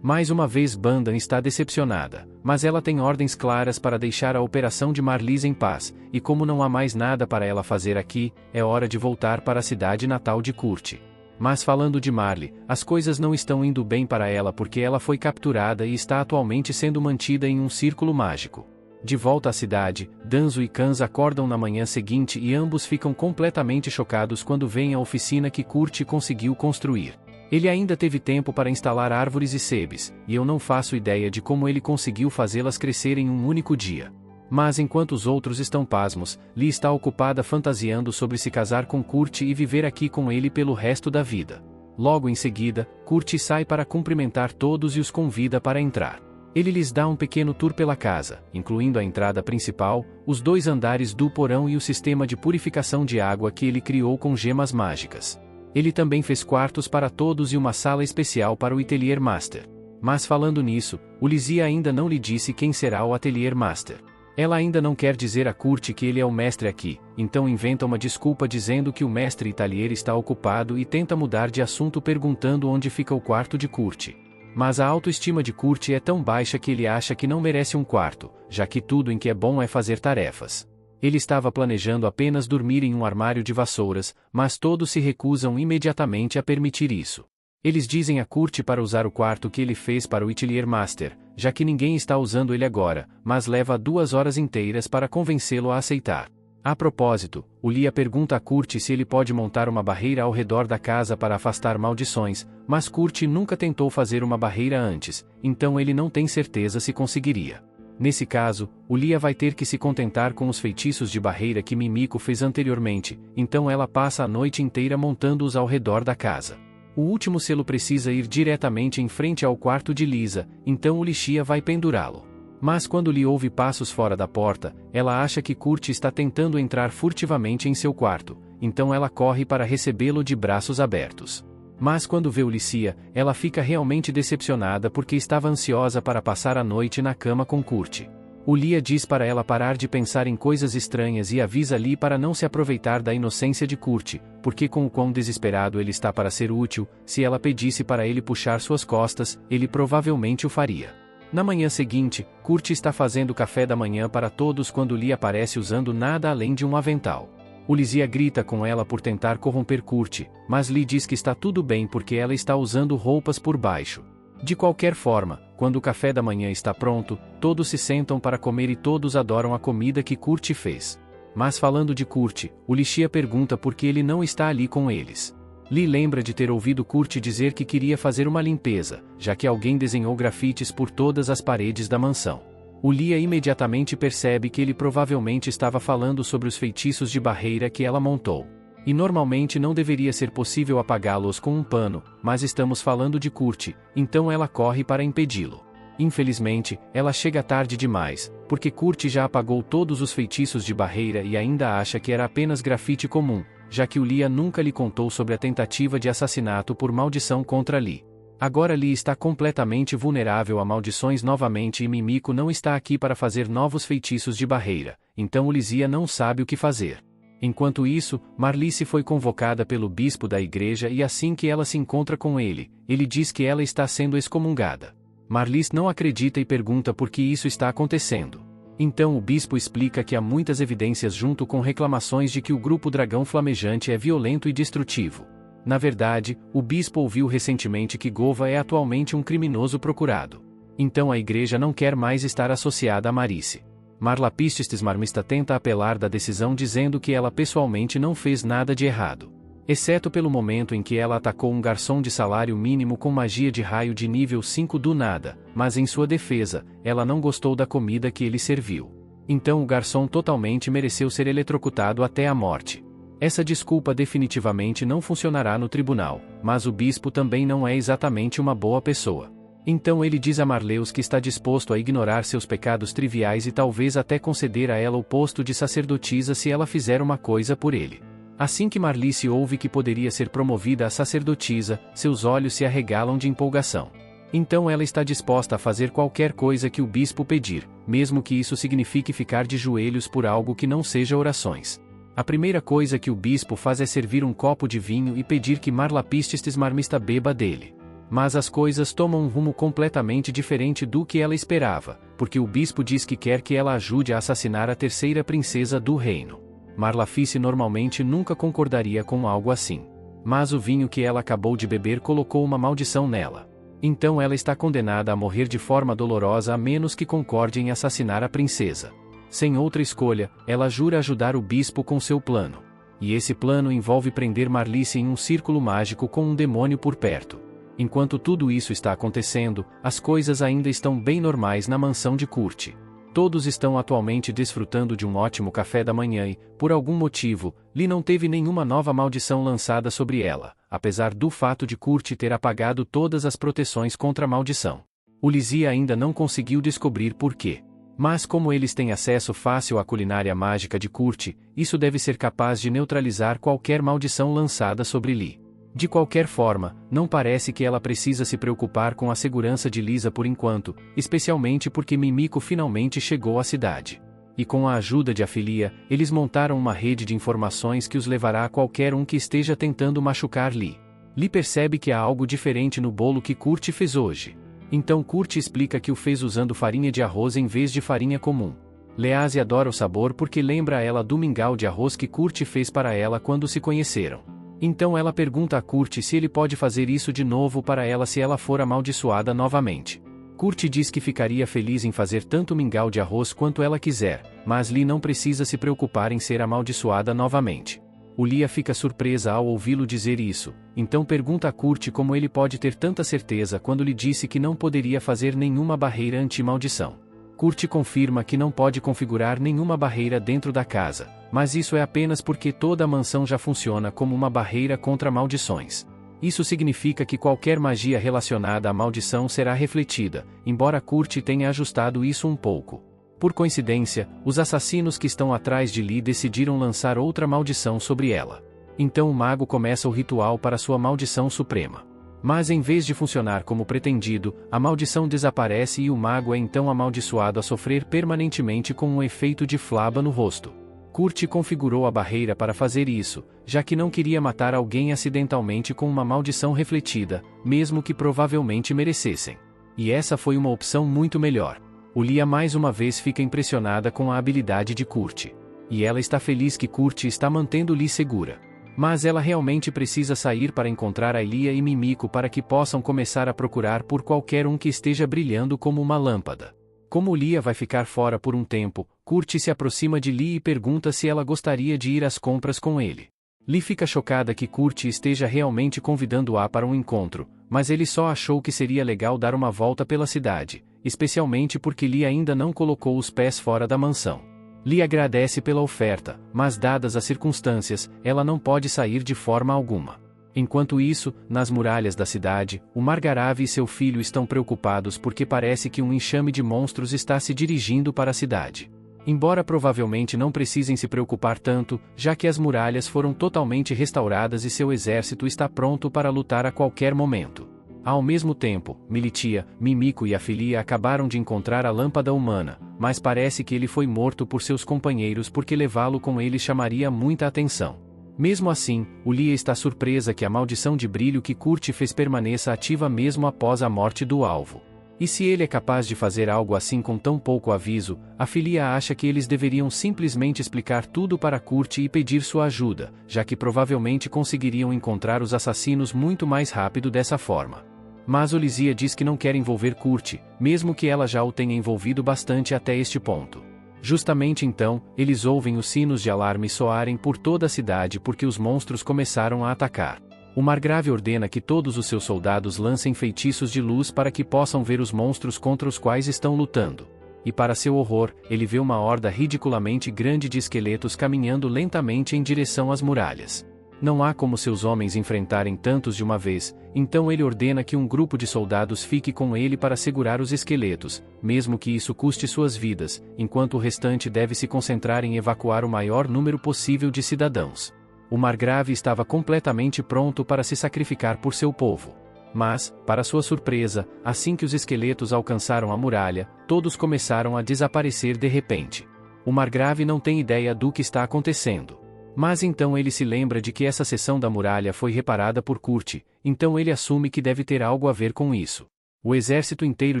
Mais uma vez Bandan está decepcionada, mas ela tem ordens claras para deixar a operação de Marlies em paz, e como não há mais nada para ela fazer aqui, é hora de voltar para a cidade natal de Kurt. Mas falando de Marley, as coisas não estão indo bem para ela porque ela foi capturada e está atualmente sendo mantida em um círculo mágico. De volta à cidade, Danzo e Kans acordam na manhã seguinte e ambos ficam completamente chocados quando veem a oficina que Kurt conseguiu construir. Ele ainda teve tempo para instalar árvores e sebes, e eu não faço ideia de como ele conseguiu fazê-las crescer em um único dia. Mas enquanto os outros estão pasmos, Lee está ocupada fantasiando sobre se casar com Kurt e viver aqui com ele pelo resto da vida. Logo em seguida, Kurt sai para cumprimentar todos e os convida para entrar. Ele lhes dá um pequeno tour pela casa, incluindo a entrada principal, os 2 andares do porão e o sistema de purificação de água que ele criou com gemas mágicas. Ele também fez quartos para todos e uma sala especial para o Atelier Master. Mas falando nisso, Ulysses ainda não lhe disse quem será o Atelier Master. Ela ainda não quer dizer a Kurt que ele é o mestre aqui, então inventa uma desculpa dizendo que o mestre Atelier está ocupado e tenta mudar de assunto perguntando onde fica o quarto de Kurt. Mas a autoestima de Kurt é tão baixa que ele acha que não merece um quarto, já que tudo em que é bom é fazer tarefas. Ele estava planejando apenas dormir em um armário de vassouras, mas todos se recusam imediatamente a permitir isso. Eles dizem a Kurt para usar o quarto que ele fez para o Atelier Master, já que ninguém está usando ele agora, mas leva 2 horas inteiras para convencê-lo a aceitar. A propósito, Ulia pergunta a Kurt se ele pode montar uma barreira ao redor da casa para afastar maldições, mas Kurt nunca tentou fazer uma barreira antes, então ele não tem certeza se conseguiria. Nesse caso, Ulia vai ter que se contentar com os feitiços de barreira que Mimiko fez anteriormente, então ela passa a noite inteira montando-os ao redor da casa. O último selo precisa ir diretamente em frente ao quarto de Lisa, então Ulysses vai pendurá-lo. Mas quando Lee ouve passos fora da porta, ela acha que Kurt está tentando entrar furtivamente em seu quarto, então ela corre para recebê-lo de braços abertos. Mas quando vê Ulysses, ela fica realmente decepcionada porque estava ansiosa para passar a noite na cama com Kurt. Ulia diz para ela parar de pensar em coisas estranhas e avisa Lee para não se aproveitar da inocência de Kurt, porque com o quão desesperado ele está para ser útil, se ela pedisse para ele puxar suas costas, ele provavelmente o faria. Na manhã seguinte, Kurt está fazendo café da manhã para todos quando Lee aparece usando nada além de um avental. Ulysses grita com ela por tentar corromper Kurt, mas Lee diz que está tudo bem porque ela está usando roupas por baixo. De qualquer forma, quando o café da manhã está pronto, todos se sentam para comer e todos adoram a comida que Kurt fez. Mas falando de Kurt, Ulysses pergunta por que ele não está ali com eles. Lee lembra de ter ouvido Kurt dizer que queria fazer uma limpeza, já que alguém desenhou grafites por todas as paredes da mansão. Ulia imediatamente percebe que ele provavelmente estava falando sobre os feitiços de barreira que ela montou. E normalmente não deveria ser possível apagá-los com um pano, mas estamos falando de Kurt, então ela corre para impedi-lo. Infelizmente, ela chega tarde demais, porque Kurt já apagou todos os feitiços de barreira e ainda acha que era apenas grafite comum, já que Ulia nunca lhe contou sobre a tentativa de assassinato por maldição contra Lee. Agora Lee está completamente vulnerável a maldições novamente e Mimiko não está aqui para fazer novos feitiços de barreira, então Ulysses não sabe o que fazer. Enquanto isso, Marlice foi convocada pelo bispo da igreja e assim que ela se encontra com ele, ele diz que ela está sendo excomungada. Marlice não acredita e pergunta por que isso está acontecendo. Então o bispo explica que há muitas evidências junto com reclamações de que o grupo Dragão Flamejante é violento e destrutivo. Na verdade, o bispo ouviu recentemente que Gova é atualmente um criminoso procurado. Então a igreja não quer mais estar associada a Marice. Marlapistes Marmista tenta apelar da decisão dizendo que ela pessoalmente não fez nada de errado. Exceto pelo momento em que ela atacou um garçom de salário mínimo com magia de raio de nível 5 do nada, mas em sua defesa, ela não gostou da comida que ele serviu. Então o garçom totalmente mereceu ser eletrocutado até a morte. Essa desculpa definitivamente não funcionará no tribunal, mas o bispo também não é exatamente uma boa pessoa. Então ele diz a Marleus que está disposto a ignorar seus pecados triviais e talvez até conceder a ela o posto de sacerdotisa se ela fizer uma coisa por ele. Assim que Marlice ouve que poderia ser promovida a sacerdotisa, seus olhos se arregalam de empolgação. Então ela está disposta a fazer qualquer coisa que o bispo pedir, mesmo que isso signifique ficar de joelhos por algo que não seja orações. A primeira coisa que o bispo faz é servir um copo de vinho e pedir que Marlapistes Marmista beba dele. Mas as coisas tomam um rumo completamente diferente do que ela esperava, porque o bispo diz que quer que ela ajude a assassinar a terceira princesa do reino. Marlafice normalmente nunca concordaria com algo assim. Mas o vinho que ela acabou de beber colocou uma maldição nela. Então ela está condenada a morrer de forma dolorosa a menos que concorde em assassinar a princesa. Sem outra escolha, ela jura ajudar o bispo com seu plano. E esse plano envolve prender Marlice em um círculo mágico com um demônio por perto. Enquanto tudo isso está acontecendo, as coisas ainda estão bem normais na mansão de Kurt. Todos estão atualmente desfrutando de um ótimo café da manhã e, por algum motivo, Lee não teve nenhuma nova maldição lançada sobre ela, apesar do fato de Kurt ter apagado todas as proteções contra a maldição. O Lizzie ainda não conseguiu descobrir por quê. Mas como eles têm acesso fácil à culinária mágica de Kurt, isso deve ser capaz de neutralizar qualquer maldição lançada sobre Lee. De qualquer forma, não parece que ela precisa se preocupar com a segurança de Lisa por enquanto, especialmente porque Mimiko finalmente chegou à cidade. E com a ajuda de Afilia, eles montaram uma rede de informações que os levará a qualquer um que esteja tentando machucar Lee. Lee percebe que há algo diferente no bolo que Kurt fez hoje. Então Kurt explica que o fez usando farinha de arroz em vez de farinha comum. Leaze adora o sabor porque lembra a ela do mingau de arroz que Kurt fez para ela quando se conheceram. Então ela pergunta a Kurt se ele pode fazer isso de novo para ela se ela for amaldiçoada novamente. Kurt diz que ficaria feliz em fazer tanto mingau de arroz quanto ela quiser, mas Lee não precisa se preocupar em ser amaldiçoada novamente. Lia fica surpresa ao ouvi-lo dizer isso, então pergunta a Kurt como ele pode ter tanta certeza quando lhe disse que não poderia fazer nenhuma barreira anti-maldição. Kurt confirma que não pode configurar nenhuma barreira dentro da casa, mas isso é apenas porque toda a mansão já funciona como uma barreira contra maldições. Isso significa que qualquer magia relacionada à maldição será refletida, embora Kurt tenha ajustado isso um pouco. Por coincidência, os assassinos que estão atrás de Lee decidiram lançar outra maldição sobre ela. Então o mago começa o ritual para sua maldição suprema. Mas em vez de funcionar como pretendido, a maldição desaparece e o mago é então amaldiçoado a sofrer permanentemente com um efeito de flaba no rosto. Kurt configurou a barreira para fazer isso, já que não queria matar alguém acidentalmente com uma maldição refletida, mesmo que provavelmente merecessem. E essa foi uma opção muito melhor. Lia mais uma vez fica impressionada com a habilidade de Kurt. E ela está feliz que Kurt está mantendo Lee segura. Mas ela realmente precisa sair para encontrar Alia e Mimiko para que possam começar a procurar por qualquer um que esteja brilhando como uma lâmpada. Como Lia vai ficar fora por um tempo, Kurt se aproxima de Lee e pergunta se ela gostaria de ir às compras com ele. Lee fica chocada que Kurt esteja realmente convidando-a para um encontro, mas ele só achou que seria legal dar uma volta pela cidade, especialmente porque Lee ainda não colocou os pés fora da mansão. Lee agradece pela oferta, mas dadas as circunstâncias, ela não pode sair de forma alguma. Enquanto isso, nas muralhas da cidade, o Margarav e seu filho estão preocupados porque parece que um enxame de monstros está se dirigindo para a cidade. Embora provavelmente não precisem se preocupar tanto, já que as muralhas foram totalmente restauradas e seu exército está pronto para lutar a qualquer momento. Ao mesmo tempo, Militia, Mimiko e Afilia acabaram de encontrar a lâmpada humana, mas parece que ele foi morto por seus companheiros porque levá-lo com eles chamaria muita atenção. Mesmo assim, Lia está surpresa que a maldição de brilho que Kurt fez permaneça ativa mesmo após a morte do alvo. E se ele é capaz de fazer algo assim com tão pouco aviso, Afilia acha que eles deveriam simplesmente explicar tudo para Kurt e pedir sua ajuda, já que provavelmente conseguiriam encontrar os assassinos muito mais rápido dessa forma. Mas Lizzie diz que não quer envolver Kurt, mesmo que ela já o tenha envolvido bastante até este ponto. Justamente então, eles ouvem os sinos de alarme soarem por toda a cidade porque os monstros começaram a atacar. O Margrave ordena que todos os seus soldados lancem feitiços de luz para que possam ver os monstros contra os quais estão lutando. E para seu horror, ele vê uma horda ridiculamente grande de esqueletos caminhando lentamente em direção às muralhas. Não há como seus homens enfrentarem tantos de uma vez, então ele ordena que um grupo de soldados fique com ele para segurar os esqueletos, mesmo que isso custe suas vidas, enquanto o restante deve se concentrar em evacuar o maior número possível de cidadãos. O Margrave estava completamente pronto para se sacrificar por seu povo. Mas, para sua surpresa, assim que os esqueletos alcançaram a muralha, todos começaram a desaparecer de repente. O Margrave não tem ideia do que está acontecendo. Mas então ele se lembra de que essa seção da muralha foi reparada por Kurt, então ele assume que deve ter algo a ver com isso. O exército inteiro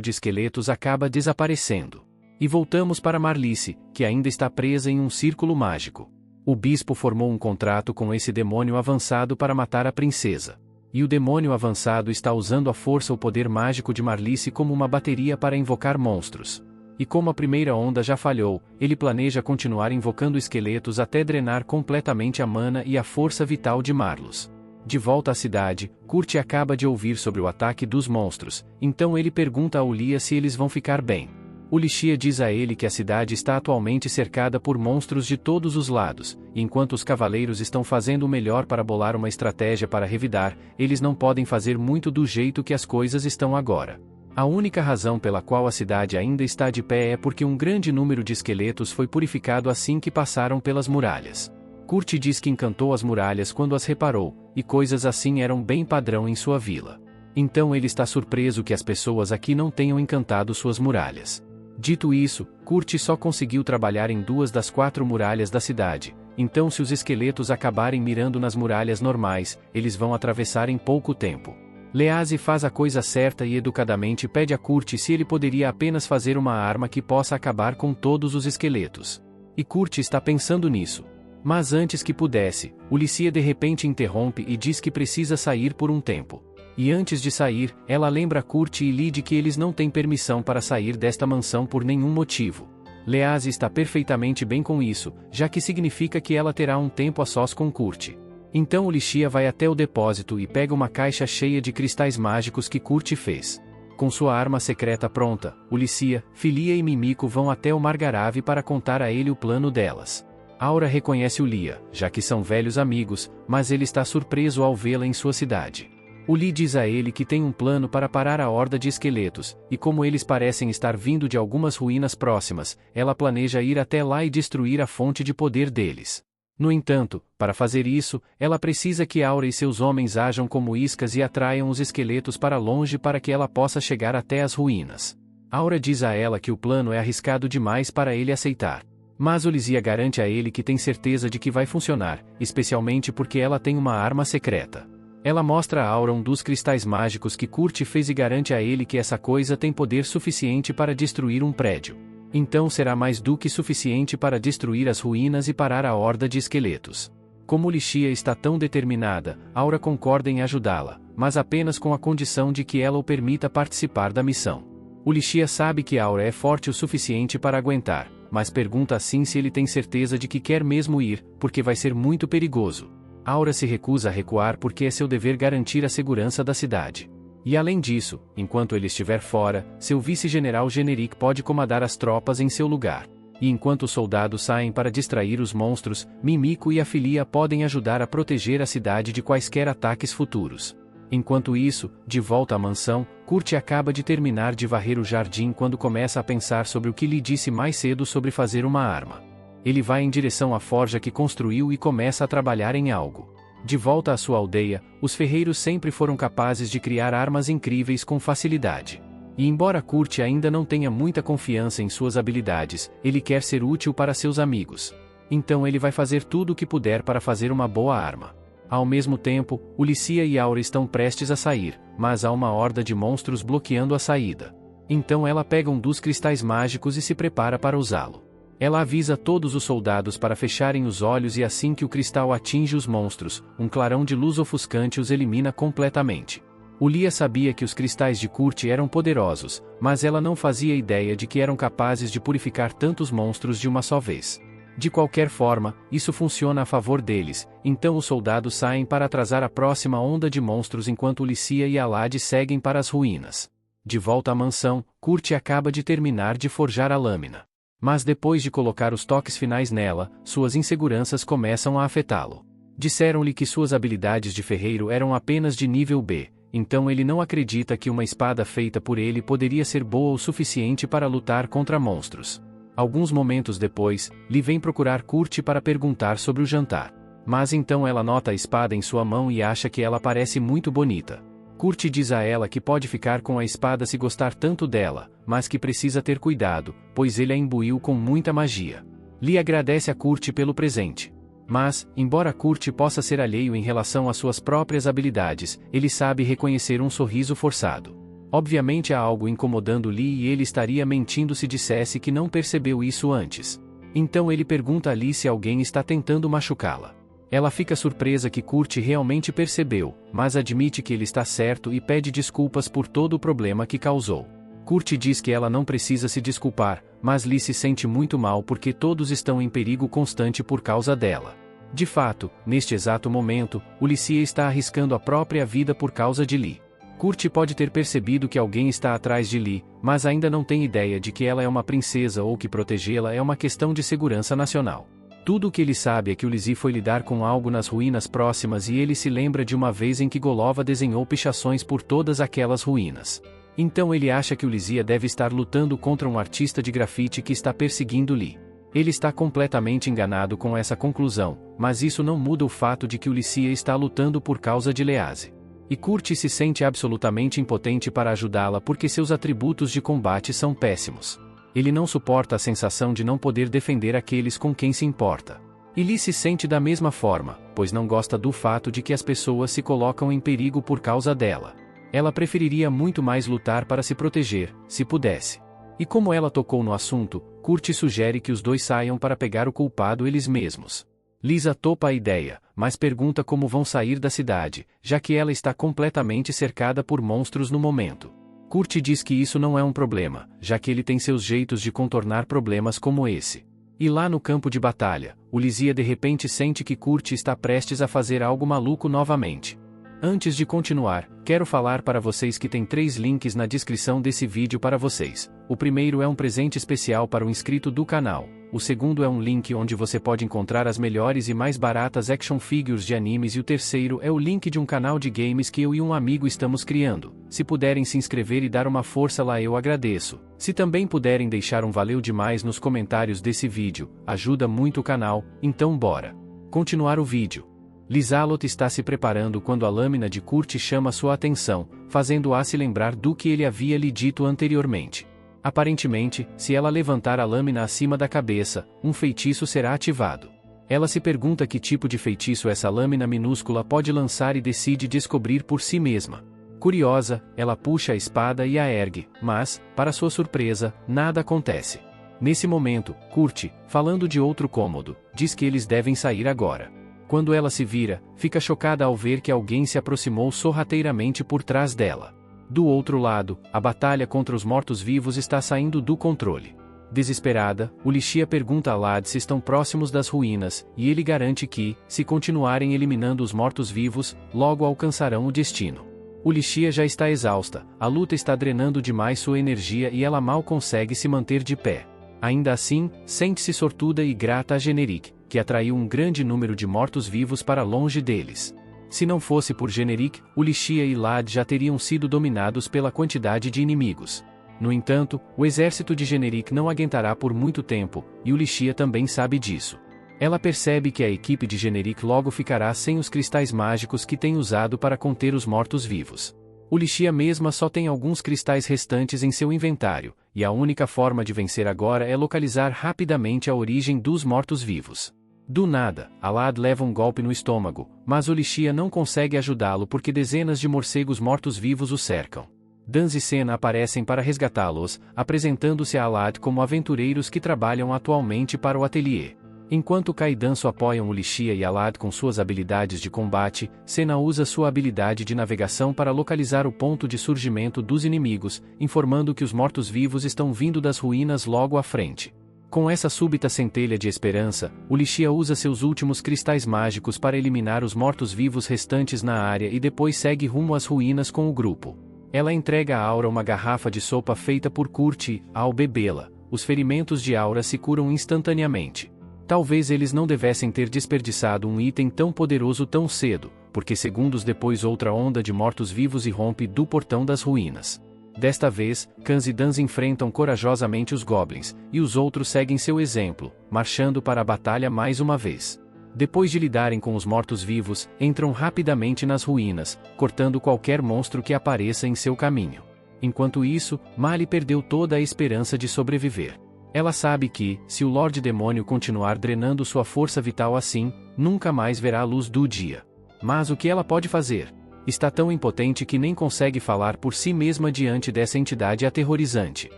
de esqueletos acaba desaparecendo. E voltamos para Marlice, que ainda está presa em um círculo mágico. O bispo formou um contrato com esse demônio avançado para matar a princesa. E o demônio avançado está usando a força ou poder mágico de Marlice como uma bateria para invocar monstros. E como a primeira onda já falhou, ele planeja continuar invocando esqueletos até drenar completamente a mana e a força vital de Marlos. De volta à cidade, Kurt acaba de ouvir sobre o ataque dos monstros, então ele pergunta a Ulia se eles vão ficar bem. Ulicia diz a ele que a cidade está atualmente cercada por monstros de todos os lados, e enquanto os cavaleiros estão fazendo o melhor para bolar uma estratégia para revidar, eles não podem fazer muito do jeito que as coisas estão agora. A única razão pela qual a cidade ainda está de pé é porque um grande número de esqueletos foi purificado assim que passaram pelas muralhas. Kurt diz que encantou as muralhas quando as reparou, e coisas assim eram bem padrão em sua vila. Então ele está surpreso que as pessoas aqui não tenham encantado suas muralhas. Dito isso, Kurt só conseguiu trabalhar em 2 das 4 muralhas da cidade, então se os esqueletos acabarem mirando nas muralhas normais, eles vão atravessar em pouco tempo. Leazi faz a coisa certa e educadamente pede a Kurt se ele poderia apenas fazer uma arma que possa acabar com todos os esqueletos. E Kurt está pensando nisso. Mas antes que pudesse, Ulicia de repente interrompe e diz que precisa sair por um tempo. E antes de sair, ela lembra Kurt e Lid que eles não têm permissão para sair desta mansão por nenhum motivo. Leazi está perfeitamente bem com isso, já que significa que ela terá um tempo a sós com Kurt. Então Ulicia vai até o depósito e pega uma caixa cheia de cristais mágicos que Kurt fez. Com sua arma secreta pronta, Ulicia, Filia e Mimico vão até o Margarave para contar a ele o plano delas. Aura reconhece Ulia, já que são velhos amigos, mas ele está surpreso ao vê-la em sua cidade. Uli diz a ele que tem um plano para parar a horda de esqueletos, e como eles parecem estar vindo de algumas ruínas próximas, ela planeja ir até lá e destruir a fonte de poder deles. No entanto, para fazer isso, ela precisa que Aura e seus homens ajam como iscas e atraiam os esqueletos para longe para que ela possa chegar até as ruínas. Aura diz a ela que o plano é arriscado demais para ele aceitar. Mas Ulicia garante a ele que tem certeza de que vai funcionar, especialmente porque ela tem uma arma secreta. Ela mostra a Aura um dos cristais mágicos que Kurt fez e garante a ele que essa coisa tem poder suficiente para destruir um prédio. Então será mais do que suficiente para destruir as ruínas e parar a horda de esqueletos. Como Ulicia está tão determinada, Aura concorda em ajudá-la, mas apenas com a condição de que ela o permita participar da missão. Ulicia sabe que Aura é forte o suficiente para aguentar, mas pergunta assim se ele tem certeza de que quer mesmo ir, porque vai ser muito perigoso. Aura se recusa a recuar porque é seu dever garantir a segurança da cidade. E além disso, enquanto ele estiver fora, seu vice-general Generic pode comandar as tropas em seu lugar. E enquanto os soldados saem para distrair os monstros, Mimico e a Filia podem ajudar a proteger a cidade de quaisquer ataques futuros. Enquanto isso, de volta à mansão, Kurt acaba de terminar de varrer o jardim quando começa a pensar sobre o que lhe disse mais cedo sobre fazer uma arma. Ele vai em direção à forja que construiu e começa a trabalhar em algo. De volta à sua aldeia, os ferreiros sempre foram capazes de criar armas incríveis com facilidade. E embora Kurt ainda não tenha muita confiança em suas habilidades, ele quer ser útil para seus amigos. Então ele vai fazer tudo o que puder para fazer uma boa arma. Ao mesmo tempo, Ulicia e Aura estão prestes a sair, mas há uma horda de monstros bloqueando a saída. Então ela pega um dos cristais mágicos e se prepara para usá-lo. Ela avisa todos os soldados para fecharem os olhos e assim que o cristal atinge os monstros, um clarão de luz ofuscante os elimina completamente. Ulia sabia que os cristais de Kurt eram poderosos, mas ela não fazia ideia de que eram capazes de purificar tantos monstros de uma só vez. De qualquer forma, isso funciona a favor deles, então os soldados saem para atrasar a próxima onda de monstros enquanto Ulicia e Alad seguem para as ruínas. De volta à mansão, Kurt acaba de terminar de forjar a lâmina. Mas depois de colocar os toques finais nela, suas inseguranças começam a afetá-lo. Disseram-lhe que suas habilidades de ferreiro eram apenas de nível B, então ele não acredita que uma espada feita por ele poderia ser boa o suficiente para lutar contra monstros. Alguns momentos depois, Li vem procurar Kurt para perguntar sobre o jantar. Mas então ela nota a espada em sua mão e acha que ela parece muito bonita. Kurt diz a ela que pode ficar com a espada se gostar tanto dela, mas que precisa ter cuidado, pois ele a imbuiu com muita magia. Li agradece a Kurt pelo presente. Mas, embora Kurt possa ser alheio em relação às suas próprias habilidades, ele sabe reconhecer um sorriso forçado. Obviamente há algo incomodando Lee e ele estaria mentindo se dissesse que não percebeu isso antes. Então ele pergunta a Lee se alguém está tentando machucá-la. Ela fica surpresa que Kurt realmente percebeu, mas admite que ele está certo e pede desculpas por todo o problema que causou. Kurt diz que ela não precisa se desculpar, mas Lee se sente muito mal porque todos estão em perigo constante por causa dela. De fato, neste exato momento, Ulissia está arriscando a própria vida por causa de Lee. Kurt pode ter percebido que alguém está atrás de Lee, mas ainda não tem ideia de que ela é uma princesa ou que protegê-la é uma questão de segurança nacional. Tudo o que ele sabe é que Ulissia foi lidar com algo nas ruínas próximas e ele se lembra de uma vez em que Golova desenhou pichações por todas aquelas ruínas. Então ele acha que Ulissia deve estar lutando contra um artista de grafite que está perseguindo Lee. Ele está completamente enganado com essa conclusão, mas isso não muda o fato de que Ulissia está lutando por causa de Lease. E Kurt se sente absolutamente impotente para ajudá-la porque seus atributos de combate são péssimos. Ele não suporta a sensação de não poder defender aqueles com quem se importa. E Lee se sente da mesma forma, pois não gosta do fato de que as pessoas se colocam em perigo por causa dela. Ela preferiria muito mais lutar para se proteger, se pudesse. E como ela tocou no assunto, Kurt sugere que os dois saiam para pegar o culpado eles mesmos. Lisa topa a ideia, mas pergunta como vão sair da cidade, já que ela está completamente cercada por monstros no momento. Kurt diz que isso não é um problema, já que ele tem seus jeitos de contornar problemas como esse. E lá no campo de batalha, Ulissia de repente sente que Kurt está prestes a fazer algo maluco novamente. Antes de continuar, quero falar para vocês que tem 3 links na descrição desse vídeo para vocês. O primeiro é um presente especial para o inscrito do canal. O segundo é um link onde você pode encontrar as melhores e mais baratas action figures de animes e o terceiro é o link de um canal de games que eu e um amigo estamos criando. Se puderem se inscrever e dar uma força lá eu agradeço. Se também puderem deixar um valeu demais nos comentários desse vídeo, ajuda muito o canal, então bora continuar o vídeo. Lisalot está se preparando quando a lâmina de Kurt chama sua atenção, fazendo-a se lembrar do que ele havia lhe dito anteriormente. Aparentemente, se ela levantar a lâmina acima da cabeça, um feitiço será ativado. Ela se pergunta que tipo de feitiço essa lâmina minúscula pode lançar e decide descobrir por si mesma. Curiosa, ela puxa a espada e a ergue, mas, para sua surpresa, nada acontece. Nesse momento, Kurt, falando de outro cômodo, diz que eles devem sair agora. Quando ela se vira, fica chocada ao ver que alguém se aproximou sorrateiramente por trás dela. Do outro lado, a batalha contra os mortos-vivos está saindo do controle. Desesperada, Ulissia pergunta a Lad se estão próximos das ruínas, e ele garante que, se continuarem eliminando os mortos-vivos, logo alcançarão o destino. Ulissia já está exausta, a luta está drenando demais sua energia e ela mal consegue se manter de pé. Ainda assim, sente-se sortuda e grata a Generic, que atraiu um grande número de mortos-vivos para longe deles. Se não fosse por Generic, Ulissia e Lad já teriam sido dominados pela quantidade de inimigos. No entanto, o exército de Generic não aguentará por muito tempo, e Ulissia também sabe disso. Ela percebe que a equipe de Generic logo ficará sem os cristais mágicos que tem usado para conter os mortos-vivos. Ulissia mesma só tem alguns cristais restantes em seu inventário, e a única forma de vencer agora é localizar rapidamente a origem dos mortos-vivos. Do nada, Alad leva um golpe no estômago, mas Ulissia não consegue ajudá-lo porque dezenas de morcegos mortos-vivos o cercam. Danz e Senna aparecem para resgatá-los, apresentando-se a Alad como aventureiros que trabalham atualmente para o ateliê. Enquanto Kai e Danço apoiam Ulissia e Alad com suas habilidades de combate, Senna usa sua habilidade de navegação para localizar o ponto de surgimento dos inimigos, informando que os mortos-vivos estão vindo das ruínas logo à frente. Com essa súbita centelha de esperança, Ulissia usa seus últimos cristais mágicos para eliminar os mortos-vivos restantes na área e depois segue rumo às ruínas com o grupo. Ela entrega a Aura uma garrafa de sopa feita por Kurt e, ao bebê-la, os ferimentos de Aura se curam instantaneamente. Talvez eles não devessem ter desperdiçado um item tão poderoso tão cedo, porque segundos depois outra onda de mortos-vivos irrompe do portão das ruínas. Desta vez, Kans e Danz enfrentam corajosamente os goblins, e os outros seguem seu exemplo, marchando para a batalha mais uma vez. Depois de lidarem com os mortos-vivos, entram rapidamente nas ruínas, cortando qualquer monstro que apareça em seu caminho. Enquanto isso, Mali perdeu toda a esperança de sobreviver. Ela sabe que, se o Lorde Demônio continuar drenando sua força vital assim, nunca mais verá a luz do dia. Mas o que ela pode fazer? Está tão impotente que nem consegue falar por si mesma diante dessa entidade aterrorizante.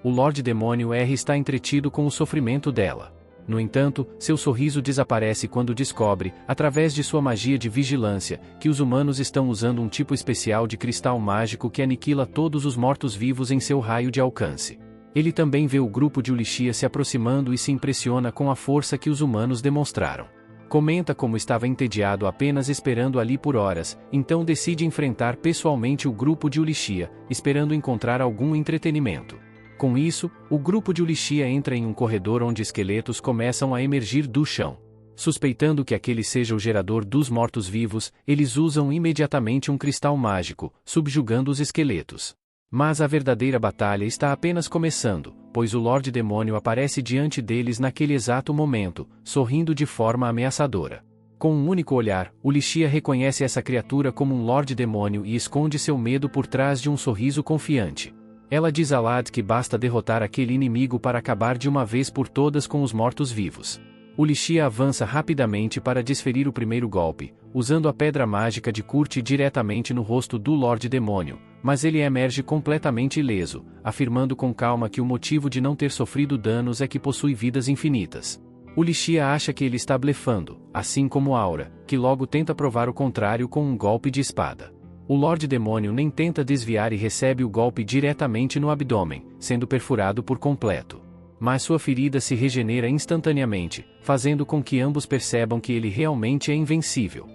O Lorde Demônio R está entretido com o sofrimento dela. No entanto, seu sorriso desaparece quando descobre, através de sua magia de vigilância, que os humanos estão usando um tipo especial de cristal mágico que aniquila todos os mortos-vivos em seu raio de alcance. Ele também vê o grupo de Ulixia se aproximando e se impressiona com a força que os humanos demonstraram. Comenta como estava entediado apenas esperando ali por horas, então decide enfrentar pessoalmente o grupo de Ulixia, esperando encontrar algum entretenimento. Com isso, o grupo de Ulixia entra em um corredor onde esqueletos começam a emergir do chão. Suspeitando que aquele seja o gerador dos mortos-vivos, eles usam imediatamente um cristal mágico, subjugando os esqueletos. Mas a verdadeira batalha está apenas começando, pois o Lorde Demônio aparece diante deles naquele exato momento, sorrindo de forma ameaçadora. Com um único olhar, Ulixia reconhece essa criatura como um Lorde Demônio e esconde seu medo por trás de um sorriso confiante. Ela diz a Lad que basta derrotar aquele inimigo para acabar de uma vez por todas com os mortos-vivos. Ulixia avança rapidamente para desferir o primeiro golpe, usando a pedra mágica de Kurt diretamente no rosto do Lorde Demônio, mas ele emerge completamente ileso, afirmando com calma que o motivo de não ter sofrido danos é que possui vidas infinitas. Ulixia acha que ele está blefando, assim como Aura, que logo tenta provar o contrário com um golpe de espada. O Lorde Demônio nem tenta desviar e recebe o golpe diretamente no abdômen, sendo perfurado por completo. Mas sua ferida se regenera instantaneamente, fazendo com que ambos percebam que ele realmente é invencível.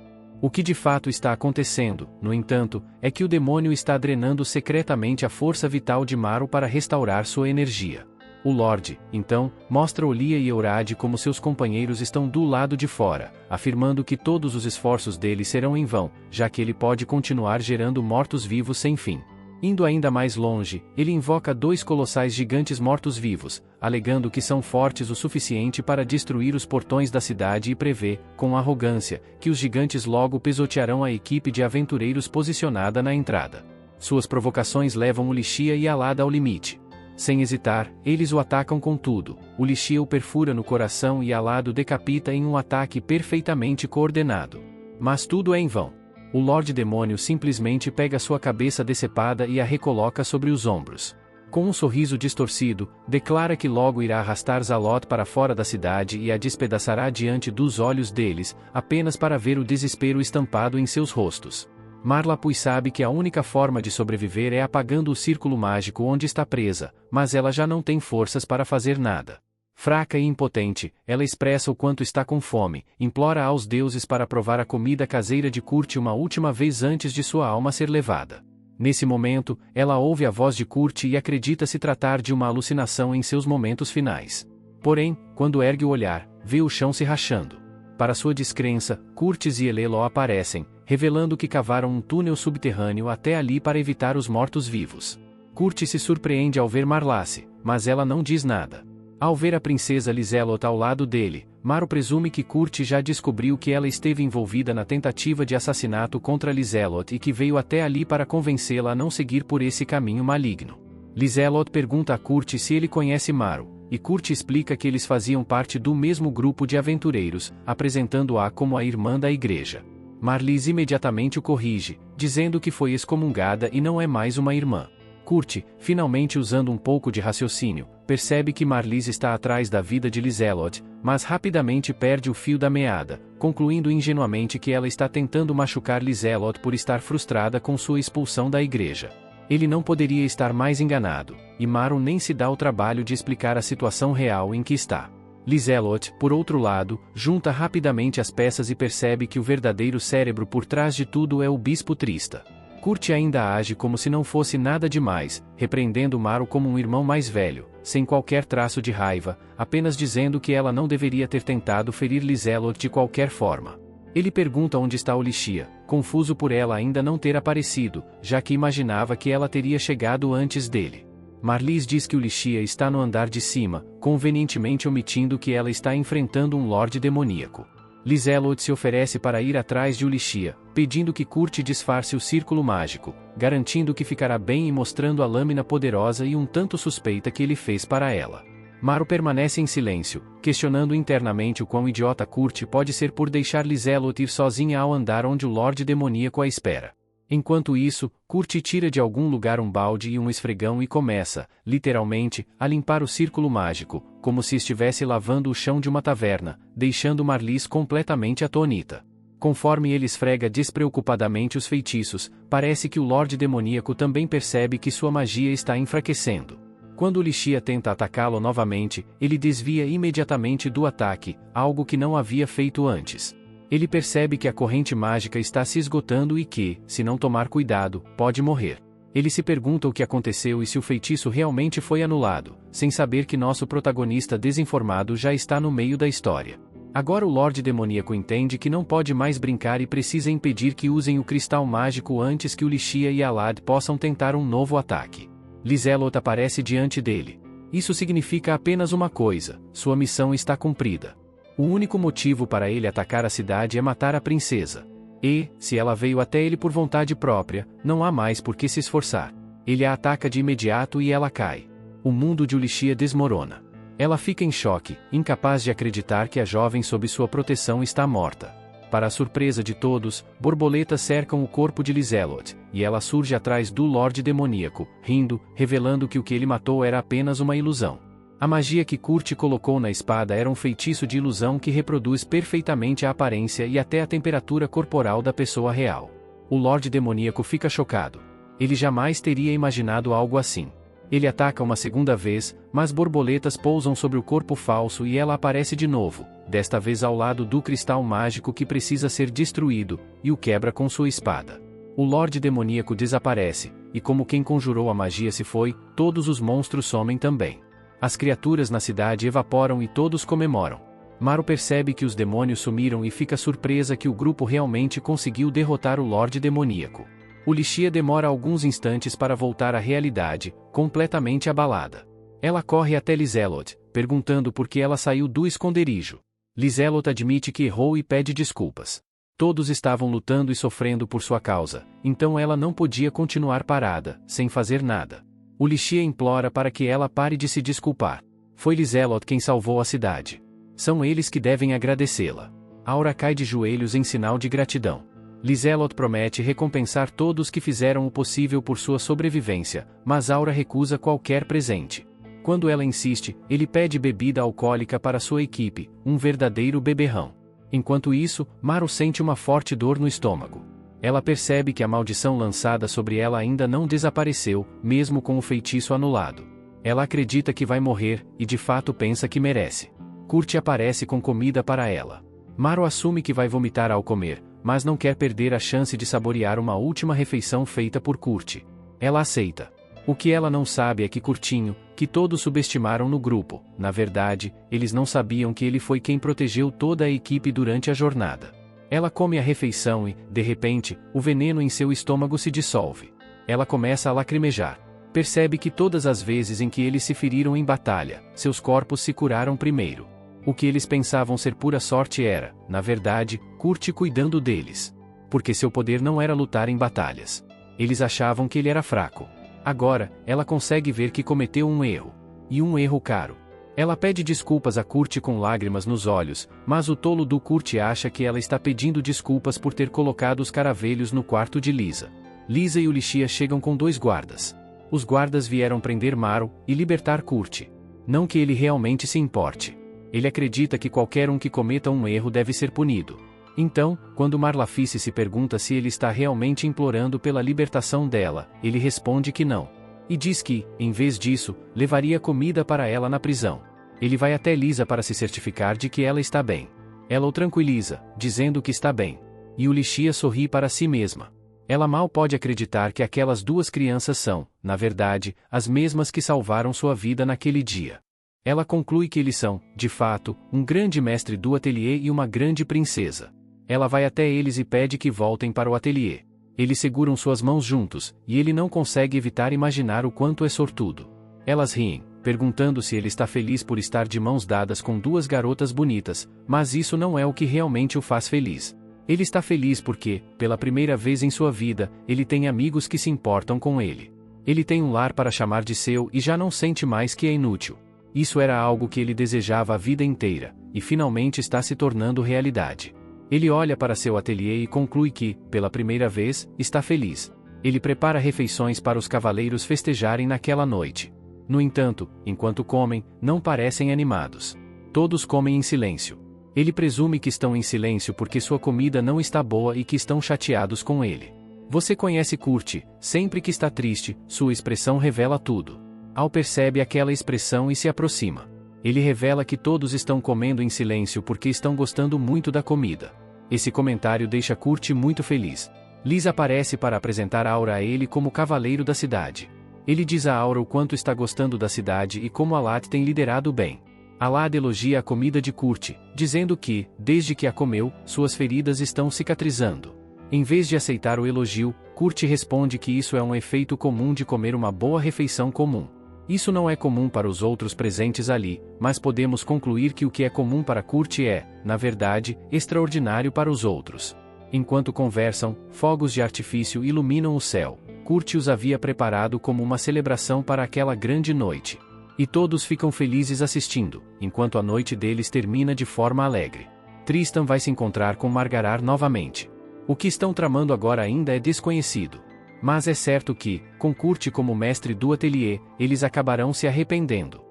O que de fato está acontecendo, no entanto, é que o demônio está drenando secretamente a força vital de Maru para restaurar sua energia. O Lorde, então, mostra Olia e Eurade como seus companheiros estão do lado de fora, afirmando que todos os esforços dele serão em vão, já que ele pode continuar gerando mortos-vivos sem fim. Indo ainda mais longe, ele invoca 2 colossais gigantes mortos-vivos, alegando que são fortes o suficiente para destruir os portões da cidade e prevê, com arrogância, que os gigantes logo pisotearão a equipe de aventureiros posicionada na entrada. Suas provocações levam Ulixia e Alada ao limite. Sem hesitar, eles o atacam com tudo. Ulixia o perfura no coração e Alada o decapita em um ataque perfeitamente coordenado. Mas tudo é em vão. O Lorde Demônio simplesmente pega sua cabeça decepada e a recoloca sobre os ombros. Com um sorriso distorcido, declara que logo irá arrastar Zalot para fora da cidade e a despedaçará diante dos olhos deles, apenas para ver o desespero estampado em seus rostos. Marlapus sabe que a única forma de sobreviver é apagando o círculo mágico onde está presa, mas ela já não tem forças para fazer nada. Fraca e impotente, ela expressa o quanto está com fome, implora aos deuses para provar a comida caseira de Kurt uma última vez antes de sua alma ser levada. Nesse momento, ela ouve a voz de Kurt e acredita se tratar de uma alucinação em seus momentos finais. Porém, quando ergue o olhar, vê o chão se rachando. Para sua descrença, Kurtis e Elelo aparecem, revelando que cavaram um túnel subterrâneo até ali para evitar os mortos-vivos. Kurt se surpreende ao ver Marlace, mas ela não diz nada. Ao ver a princesa Lizelot ao lado dele, Maru presume que Kurt já descobriu que ela esteve envolvida na tentativa de assassinato contra Lizelot e que veio até ali para convencê-la a não seguir por esse caminho maligno. Lizelot pergunta a Kurt se ele conhece Maru, e Kurt explica que eles faziam parte do mesmo grupo de aventureiros, apresentando-a como a irmã da igreja. Marlies imediatamente o corrige, dizendo que foi excomungada e não é mais uma irmã. Kurt, finalmente usando um pouco de raciocínio, percebe que Marlies está atrás da vida de Lizelot, mas rapidamente perde o fio da meada, concluindo ingenuamente que ela está tentando machucar Lizelot por estar frustrada com sua expulsão da igreja. Ele não poderia estar mais enganado, e Maru nem se dá o trabalho de explicar a situação real em que está. Lizelot, por outro lado, junta rapidamente as peças e percebe que o verdadeiro cérebro por trás de tudo é o Bispo Trista. Kurt ainda age como se não fosse nada demais, repreendendo Maru como um irmão mais velho, sem qualquer traço de raiva, apenas dizendo que ela não deveria ter tentado ferir Lizelot de qualquer forma. Ele pergunta onde está Ulixia, confuso por ela ainda não ter aparecido, já que imaginava que ela teria chegado antes dele. Marlies diz que Ulixia está no andar de cima, convenientemente omitindo que ela está enfrentando um lorde demoníaco. Lizelot se oferece para ir atrás de Ulixia, pedindo que Kurt disfarce o círculo mágico, garantindo que ficará bem e mostrando a lâmina poderosa e um tanto suspeita que ele fez para ela. Maru permanece em silêncio, questionando internamente o quão idiota Kurt pode ser por deixar Lizelot ir sozinha ao andar onde o Lorde Demoníaco a espera. Enquanto isso, Kurt tira de algum lugar um balde e um esfregão e começa, literalmente, a limpar o círculo mágico, como se estivesse lavando o chão de uma taverna, deixando Marlies completamente atônita. Conforme ele esfrega despreocupadamente os feitiços, parece que o Lorde Demoníaco também percebe que sua magia está enfraquecendo. Quando Lixia tenta atacá-lo novamente, ele desvia imediatamente do ataque, algo que não havia feito antes. Ele percebe que a corrente mágica está se esgotando e que, se não tomar cuidado, pode morrer. Ele se pergunta o que aconteceu e se o feitiço realmente foi anulado, sem saber que nosso protagonista desinformado já está no meio da história. Agora o Lorde Demoníaco entende que não pode mais brincar e precisa impedir que usem o cristal mágico antes que o Lixia e Alad possam tentar um novo ataque. Lizelot aparece diante dele. Isso significa apenas uma coisa: sua missão está cumprida. O único motivo para ele atacar a cidade é matar a princesa. E, se ela veio até ele por vontade própria, não há mais por que se esforçar. Ele a ataca de imediato e ela cai. O mundo de Lixia desmorona. Ela fica em choque, incapaz de acreditar que a jovem sob sua proteção está morta. Para a surpresa de todos, borboletas cercam o corpo de Lizelot, e ela surge atrás do Lorde Demoníaco, rindo, revelando que o que ele matou era apenas uma ilusão. A magia que Kurt colocou na espada era um feitiço de ilusão que reproduz perfeitamente a aparência e até a temperatura corporal da pessoa real. O Lorde Demoníaco fica chocado. Ele jamais teria imaginado algo assim. Ele ataca uma segunda vez, mas borboletas pousam sobre o corpo falso e ela aparece de novo, desta vez ao lado do cristal mágico que precisa ser destruído, e o quebra com sua espada. O Lorde Demoníaco desaparece, e como quem conjurou a magia se foi, todos os monstros somem também. As criaturas na cidade evaporam e todos comemoram. Maru percebe que os demônios sumiram e fica surpresa que o grupo realmente conseguiu derrotar o Lorde Demoníaco. O Lixia demora alguns instantes para voltar à realidade, completamente abalada. Ela corre até Lizelot, perguntando por que ela saiu do esconderijo. Lizelot admite que errou e pede desculpas. Todos estavam lutando e sofrendo por sua causa, então ela não podia continuar parada, sem fazer nada. O Lixia implora para que ela pare de se desculpar. Foi Lizelot quem salvou a cidade. São eles que devem agradecê-la. Aura cai de joelhos em sinal de gratidão. Lizelot promete recompensar todos que fizeram o possível por sua sobrevivência, mas Aura recusa qualquer presente. Quando ela insiste, ele pede bebida alcoólica para sua equipe, um verdadeiro beberrão. Enquanto isso, Maru sente uma forte dor no estômago. Ela percebe que a maldição lançada sobre ela ainda não desapareceu, mesmo com o feitiço anulado. Ela acredita que vai morrer, e de fato pensa que merece. Kurt aparece com comida para ela. Maru assume que vai vomitar ao comer, mas não quer perder a chance de saborear uma última refeição feita por Kurt. Ela aceita. O que ela não sabe é que Curtinho, que todos subestimaram no grupo, na verdade, eles não sabiam que ele foi quem protegeu toda a equipe durante a jornada. Ela come a refeição e, de repente, o veneno em seu estômago se dissolve. Ela começa a lacrimejar. Percebe que todas as vezes em que eles se feriram em batalha, seus corpos se curaram primeiro. O que eles pensavam ser pura sorte era, na verdade, Kurt cuidando deles. Porque seu poder não era lutar em batalhas. Eles achavam que ele era fraco. Agora, ela consegue ver que cometeu um erro. E um erro caro. Ela pede desculpas a Kurt com lágrimas nos olhos, mas o tolo do Kurt acha que ela está pedindo desculpas por ter colocado os caravelhos no quarto de Lisa. Lisa e o Lixia chegam com 2 guardas. Os guardas vieram prender Maru e libertar Kurt. Não que ele realmente se importe. Ele acredita que qualquer um que cometa um erro deve ser punido. Então, quando Marlafice se pergunta se ele está realmente implorando pela libertação dela, ele responde que não. E diz que, em vez disso, levaria comida para ela na prisão. Ele vai até Lisa para se certificar de que ela está bem. Ela o tranquiliza, dizendo que está bem. E o Lixia sorri para si mesma. Ela mal pode acreditar que aquelas 2 crianças são, na verdade, as mesmas que salvaram sua vida naquele dia. Ela conclui que eles são, de fato, um grande mestre do ateliê e uma grande princesa. Ela vai até eles e pede que voltem para o ateliê. Eles seguram suas mãos juntos, e ele não consegue evitar imaginar o quanto é sortudo. Elas riem, perguntando se ele está feliz por estar de mãos dadas com 2 garotas bonitas, mas isso não é o que realmente o faz feliz. Ele está feliz porque, pela primeira vez em sua vida, ele tem amigos que se importam com ele. Ele tem um lar para chamar de seu e já não sente mais que é inútil. Isso era algo que ele desejava a vida inteira, e finalmente está se tornando realidade. Ele olha para seu ateliê e conclui que, pela primeira vez, está feliz. Ele prepara refeições para os cavaleiros festejarem naquela noite. No entanto, enquanto comem, não parecem animados. Todos comem em silêncio. Ele presume que estão em silêncio porque sua comida não está boa e que estão chateados com ele. Você conhece Kurt, sempre que está triste, sua expressão revela tudo. Al percebe aquela expressão e se aproxima. Ele revela que todos estão comendo em silêncio porque estão gostando muito da comida. Esse comentário deixa Kurt muito feliz. Liz aparece para apresentar Aura a ele como cavaleiro da cidade. Ele diz a Aura o quanto está gostando da cidade e como Alad tem liderado bem. Alad elogia a comida de Kurt, dizendo que, desde que a comeu, suas feridas estão cicatrizando. Em vez de aceitar o elogio, Kurt responde que isso é um efeito comum de comer uma boa refeição comum. Isso não é comum para os outros presentes ali, mas podemos concluir que o que é comum para Kurt é, na verdade, extraordinário para os outros. Enquanto conversam, fogos de artifício iluminam o céu. Kurt os havia preparado como uma celebração para aquela grande noite. E todos ficam felizes assistindo, enquanto a noite deles termina de forma alegre. Tristan vai se encontrar com Margarar novamente. O que estão tramando agora ainda é desconhecido. Mas é certo que, com Kurt como mestre do ateliê, eles acabarão se arrependendo.